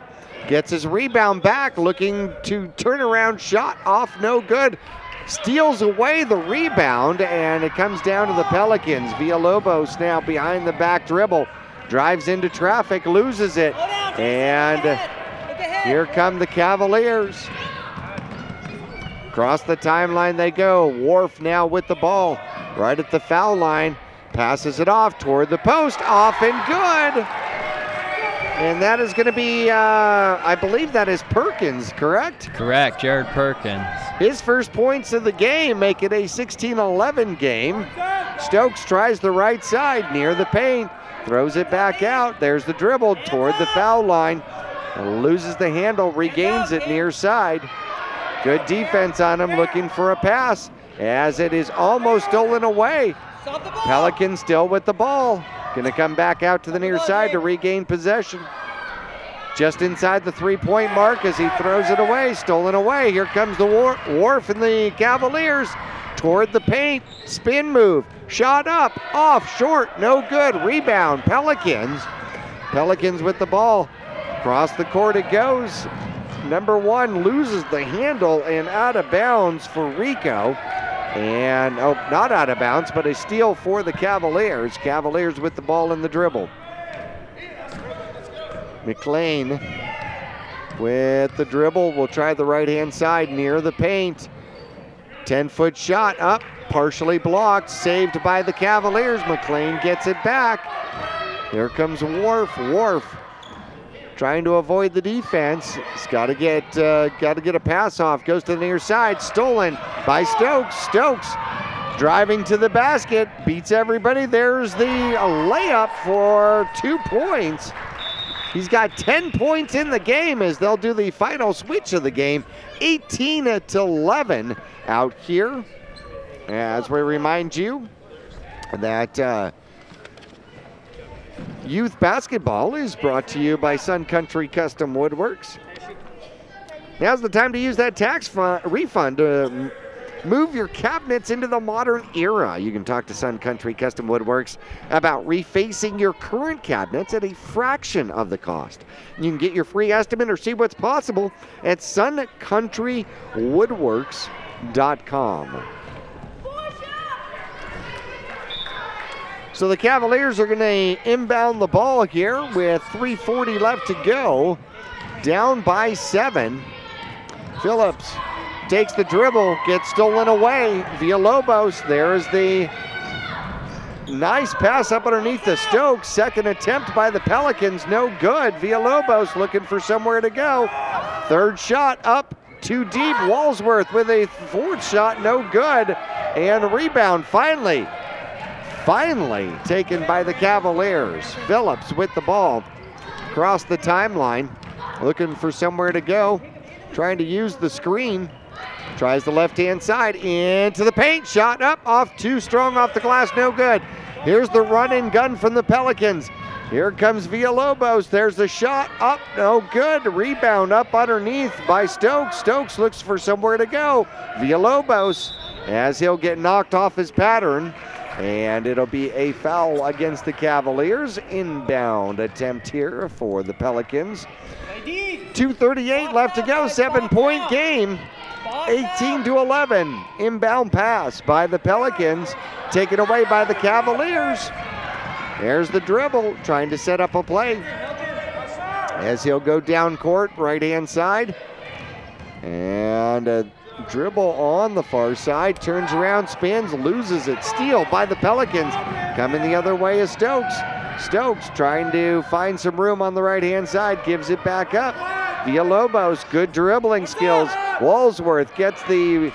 Gets his rebound back, looking to turn around shot, off, no good. Steals away the rebound, and it comes down to the Pelicans. Villalobos now behind the back dribble, drives into traffic, loses it, and here come the Cavaliers. Across the timeline they go. Wharf now with the ball, right at the foul line, passes it off toward the post, off and good. And that is going to be, I believe that is Perkins, correct? Correct, Jared Perkins. His first points of the game make it a 16-11 game. Stokes tries the right side near the paint, throws it back out. There's the dribble toward the foul line. Loses the handle, regains it near side. Good defense on him, looking for a pass as it is almost stolen away. Pelicans still with the ball. Gonna come back out to the near side to regain possession. Just inside the three-point mark as he throws it away, stolen away. Here comes the Wharf and the Cavaliers toward the paint. Spin move, shot up, off, short, no good. Rebound, Pelicans. Pelicans with the ball. Across the court it goes. Number 1 loses the handle and out of bounds for Rico. And, oh, not out of bounds, but a steal for the Cavaliers. Cavaliers with the ball in the dribble. McLean with the dribble will try the right-hand side near the paint. 10-foot shot up, partially blocked, saved by the Cavaliers. McLean gets it back. Here comes Wharf. Wharf trying to avoid the defense. He's got to get a pass off. Goes to the near side. Stolen by Stokes. Stokes driving to the basket. Beats everybody. There's the layup for 2 points. He's got 10 points in the game as they'll do the final switch of the game. 18-11 out here. As we remind you that youth basketball is brought to you by Sun Country Custom Woodworks. Now's the time to use that tax refund to move your cabinets into the modern era. You can talk to Sun Country Custom Woodworks about refacing your current cabinets at a fraction of the cost. You can get your free estimate or see what's possible at suncountrywoodworks.com. So the Cavaliers are going to inbound the ball here with 3:40 left to go. Down by 7. Phillips takes the dribble, gets stolen away. Villalobos, there's the nice pass up underneath the Stokes. Second attempt by the Pelicans, no good. Villalobos looking for somewhere to go. Third shot up, too deep. Walsworth with a fourth shot, no good. And a rebound finally taken by the Cavaliers. Phillips with the ball across the timeline, looking for somewhere to go, trying to use the screen. Tries the left-hand side into the paint. Shot up, off, too strong off the glass, no good. Here's the run and gun from the Pelicans. Here comes Villalobos. There's the shot up, no good. Rebound up underneath by Stokes. Stokes looks for somewhere to go. Villalobos, as he'll get knocked off his pattern, and it'll be a foul against the Cavaliers. Inbound attempt here for the Pelicans. 2:38 left to go, 7-point game. 18-11, inbound pass by the Pelicans, taken away by the Cavaliers. There's the dribble, trying to set up a play as he'll go down court, right-hand side. And a dribble on the far side, turns around, spins, loses it. Steal by the Pelicans. Coming the other way is Stokes. Stokes trying to find some room on the right-hand side, gives it back up. Villalobos, good dribbling skills. Walsworth gets the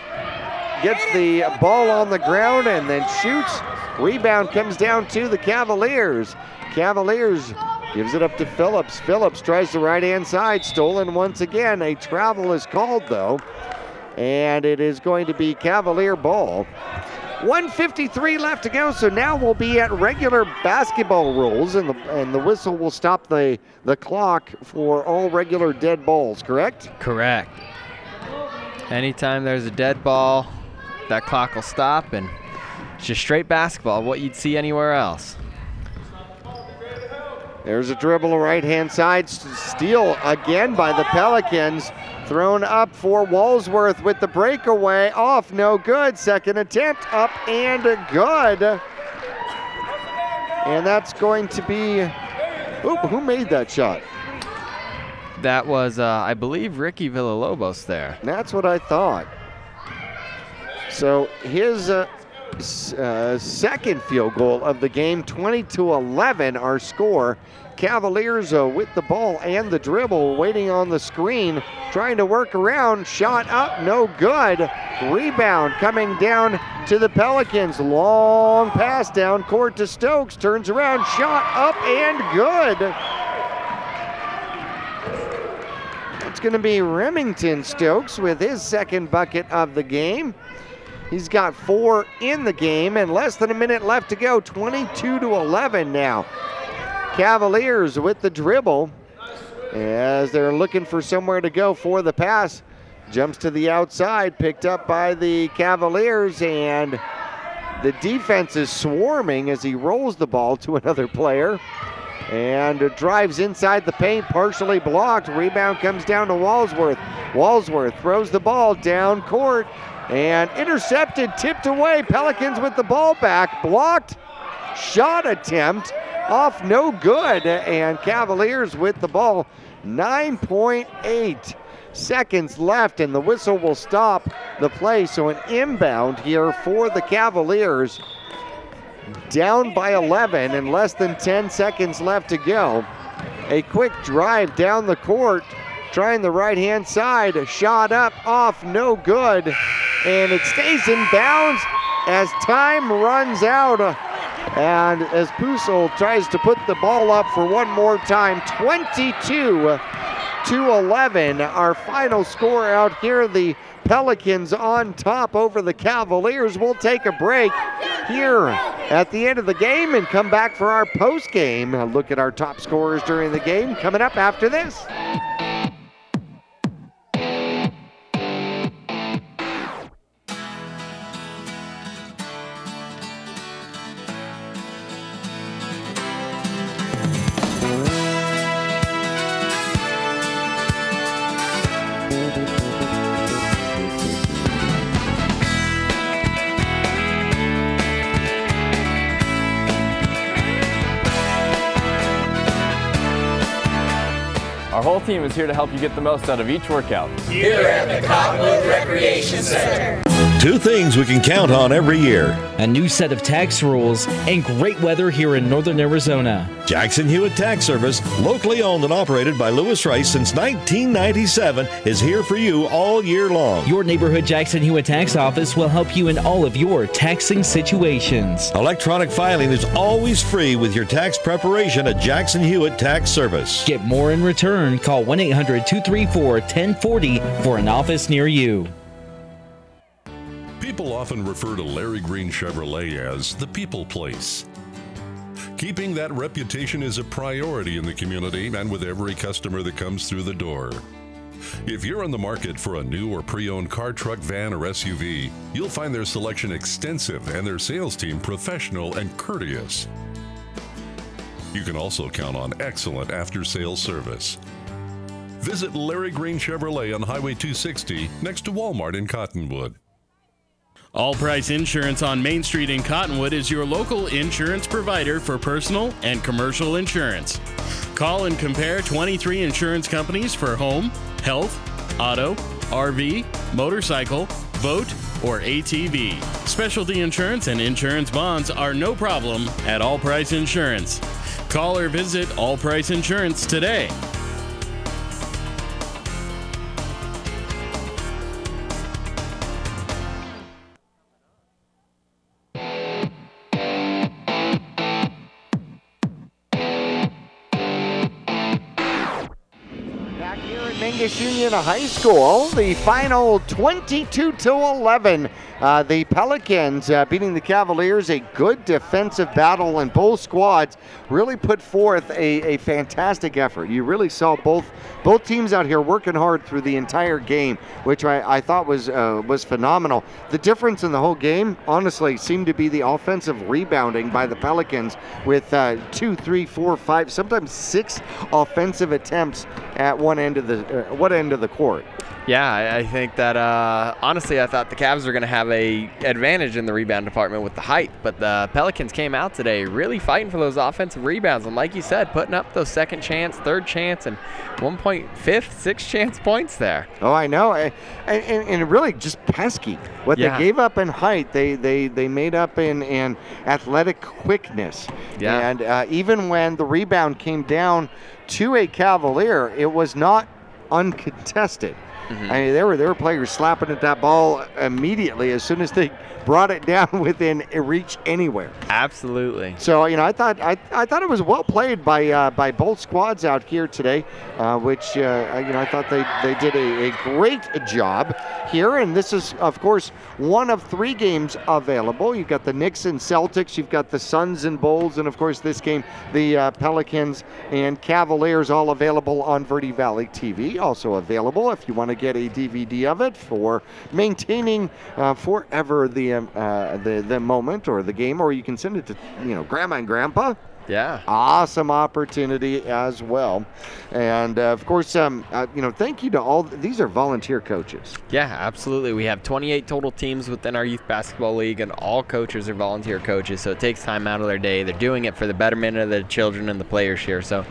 ball on the ground and then shoots. Rebound comes down to the Cavaliers. Cavaliers gives it up to Phillips. Phillips tries the right-hand side, stolen once again. A travel is called though, and it is going to be Cavalier ball. 1:53 left to go, so now we'll be at regular basketball rules, and the whistle will stop the clock for all regular dead balls, correct? Correct. Anytime there's a dead ball, that clock will stop, and it's just straight basketball, what you'd see anywhere else. There's a dribble right-hand side, steal again by the Pelicans. Thrown up for Walsworth with the breakaway, off, no good. Second attempt, up and good. And that's going to be, who made that shot? That was, I believe, Ricky Villalobos there. That's what I thought. So his second field goal of the game, 20-11 our score. Cavaliers with the ball and the dribble, waiting on the screen, trying to work around, shot up, no good. Rebound coming down to the Pelicans. Long pass down court to Stokes, turns around, shot up and good. It's going to be Remington Stokes with his second bucket of the game. He's got 4 in the game and less than a minute left to go, 22-11 now. Cavaliers with the dribble as they're looking for somewhere to go for the pass. Jumps to the outside, picked up by the Cavaliers, and the defense is swarming as he rolls the ball to another player and drives inside the paint, partially blocked. Rebound comes down to Walsworth. Walsworth throws the ball down court and intercepted, tipped away. Pelicans with the ball back, blocked, shot attempt, off, no good, and Cavaliers with the ball. 9.8 seconds left, and the whistle will stop the play. So an inbound here for the Cavaliers. Down by 11 and less than 10 seconds left to go. A quick drive down the court, trying the right-hand side, shot up, off, no good, and it stays in bounds as time runs out. And as Pusel tries to put the ball up for one more time, 22-11, our final score out here. The Pelicans on top over the Cavaliers. We'll take a break here at the end of the game and come back for our post-game. A look at our top scorers during the game coming up after this. Our whole team is here to help you get the most out of each workout. Here at the Cottonwood Recreation Center. Two things we can count on every year. A new set of tax rules and great weather here in northern Arizona. Jackson Hewitt Tax Service, locally owned and operated by Lewis Rice since 1997, is here for you all year long. Your neighborhood Jackson Hewitt Tax Office will help you in all of your taxing situations. Electronic filing is always free with your tax preparation at Jackson Hewitt Tax Service. Get more in return. Call 1-800-234-1040 for an office near you. People often refer to Larry Green Chevrolet as the people place. Keeping that reputation is a priority in the community and with every customer that comes through the door. If you're on the market for a new or pre-owned car, truck, van, or SUV, you'll find their selection extensive and their sales team professional and courteous. You can also count on excellent after-sales service. Visit Larry Green Chevrolet on Highway 260 next to Walmart in Cottonwood. All Price Insurance on Main Street in Cottonwood is your local insurance provider for personal and commercial insurance. Call and compare 23 insurance companies for home, health, auto, RV, motorcycle, boat, or ATV. Specialty insurance and insurance bonds are no problem at All Price Insurance. Call or visit All Price Insurance today. Union High School, the final 22-11. The Pelicans beating the Cavaliers, a good defensive battle, and both squads really put forth a fantastic effort. You really saw both teams out here working hard through the entire game, which I thought was phenomenal. The difference in the whole game, honestly, seemed to be the offensive rebounding by the Pelicans with 2, 3, 4, 5, sometimes 6 offensive attempts at one end of the court. Yeah, I think that honestly, I thought the Cavs were going to have a advantage in the rebound department with the height, but the Pelicans came out today really fighting for those offensive rebounds, and like you said, putting up those second chance, third chance, and 1.5, 6 chance points there. Oh, I know, and really just pesky. What they gave up in height, they made up in athletic quickness. Yeah. And even when the rebound came down to a Cavalier, it was not uncontested. Mm-hmm. I mean, there were players slapping at that ball immediately as soon as they brought it down within reach anywhere. Absolutely. So I thought it was well played by both squads out here today, which I thought they did a great job here. And this is, of course, one of 3 games available. You've got the Knicks and Celtics, you've got the Suns and Bulls, and of course this game, the Pelicans and Cavaliers, all available on Verde Valley TV. Also available if you want to get a DVD of it for maintaining forever the moment or the game, or you can send it to grandma and grandpa. Yeah. Awesome opportunity as well. And of course, thank you to all. These are volunteer coaches. Yeah, absolutely. We have 28 total teams within our youth basketball league, and all coaches are volunteer coaches. So it takes time out of their day. They're doing it for the betterment of the children and the players here. So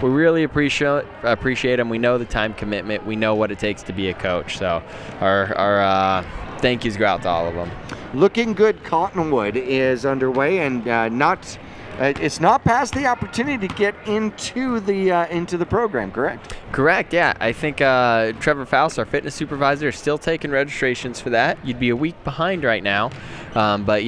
we really appreciate them. We know the time commitment. We know what it takes to be a coach. So our thank yous go out to all of them. Looking Good Cottonwood is underway, and it's not past the opportunity to get into the program, correct? Correct, yeah. I think Trevor Faust, our fitness supervisor, is still taking registrations for that. You'd be a week behind right now, but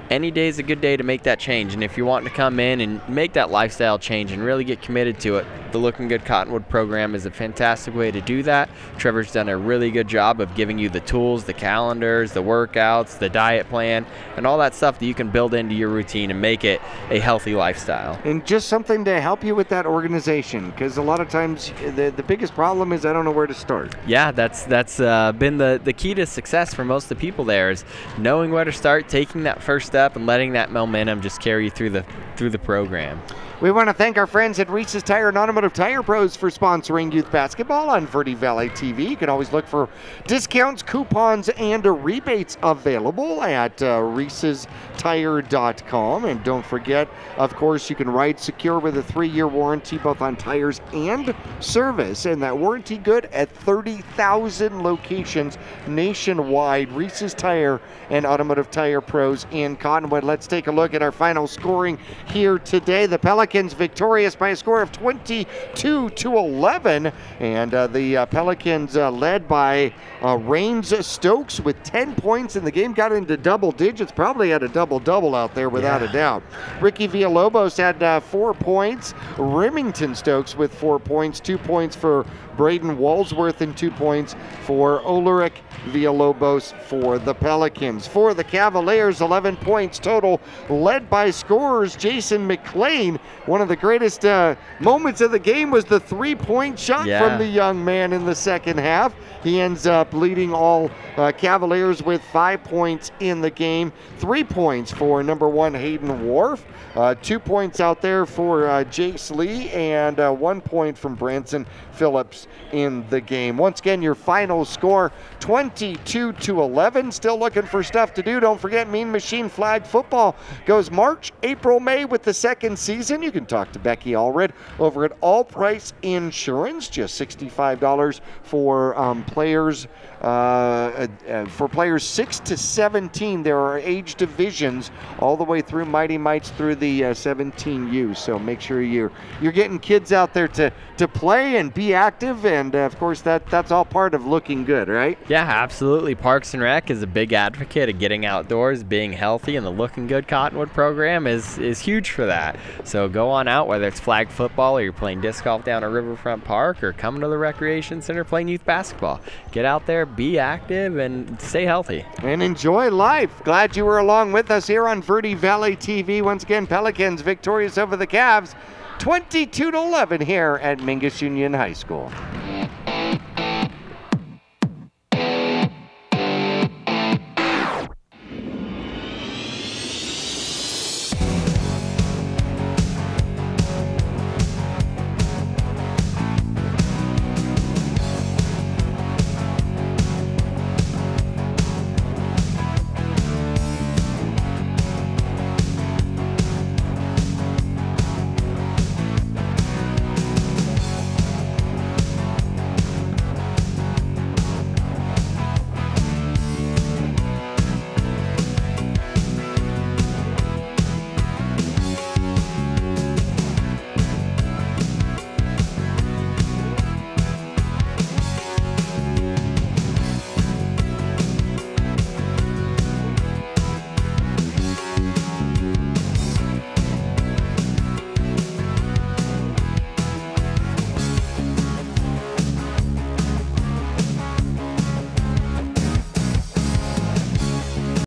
any day is a good day to make that change. And if you're wanting to come in and make that lifestyle change and really get committed to it, the Looking Good Cottonwood program is a fantastic way to do that. Trevor's done a really good job of giving you the tools, the calendars, the workouts, the diet plan, and all that stuff that you can build into your routine and make it a healthy lifestyle. And just something to help you with that organization, because a lot of times the biggest problem is I don't know where to start. Yeah, that's been the key to success for most of the people there, is knowing where to start, taking that first step, and letting that momentum just carry you through the program. We want to thank our friends at Reese's Tire and Automotive Tire Pros for sponsoring youth basketball on Verde Valley TV. You can always look for discounts, coupons, and rebates available at reesestire.com. And don't forget, of course, you can ride secure with a 3-year warranty both on tires and service. And that warranty good at 30,000 locations nationwide. Reese's Tire and Automotive Tire Pros in Cottonwood. Let's take a look at our final scoring here today. The Pelicans victorious by a score of 22-11, and the Pelicans led by Rains Stokes with 10 points in the game, got into double digits, probably had a double-double out there without a doubt. Ricky Villalobos had 4 points, Remington Stokes with 4 points, 2 points for Braden Walsworth and 2 points for Ulrich Villalobos for the Pelicans. For the Cavaliers, 11 points total, led by scorers Jason McLean. One of the greatest moments of the game was the 3-point shot from the young man in the second half. He ends up leading all Cavaliers with 5 points in the game. 3 points for number 1 Hayden Wharf. 2 points out there for Jace Lee, and 1 point from Branson Phillips in the game. Once again, your final score, 22-11. Still looking for stuff to do. Don't forget, Mean Machine Flag Football goes March, April, May with the second season. You can talk to Becky Allred over at All Price Insurance. Just $65 for players. For players 6 to 17, there are age divisions all the way through Mighty Mites through the 17U. So make sure you're getting kids out there to play and be active, and of course that's all part of looking good, right? Yeah, absolutely. Parks and Rec is a big advocate of getting outdoors, being healthy, and the Looking Good Cottonwood program is huge for that. So go on out, whether it's flag football or you're playing disc golf down at Riverfront Park or coming to the recreation center playing youth basketball. Get out there, be active, and stay healthy. And enjoy life. Glad you were along with us here on Verde Valley TV. Once again, Pelicans victorious over the Cavs, 22-11 here at Mingus Union High School.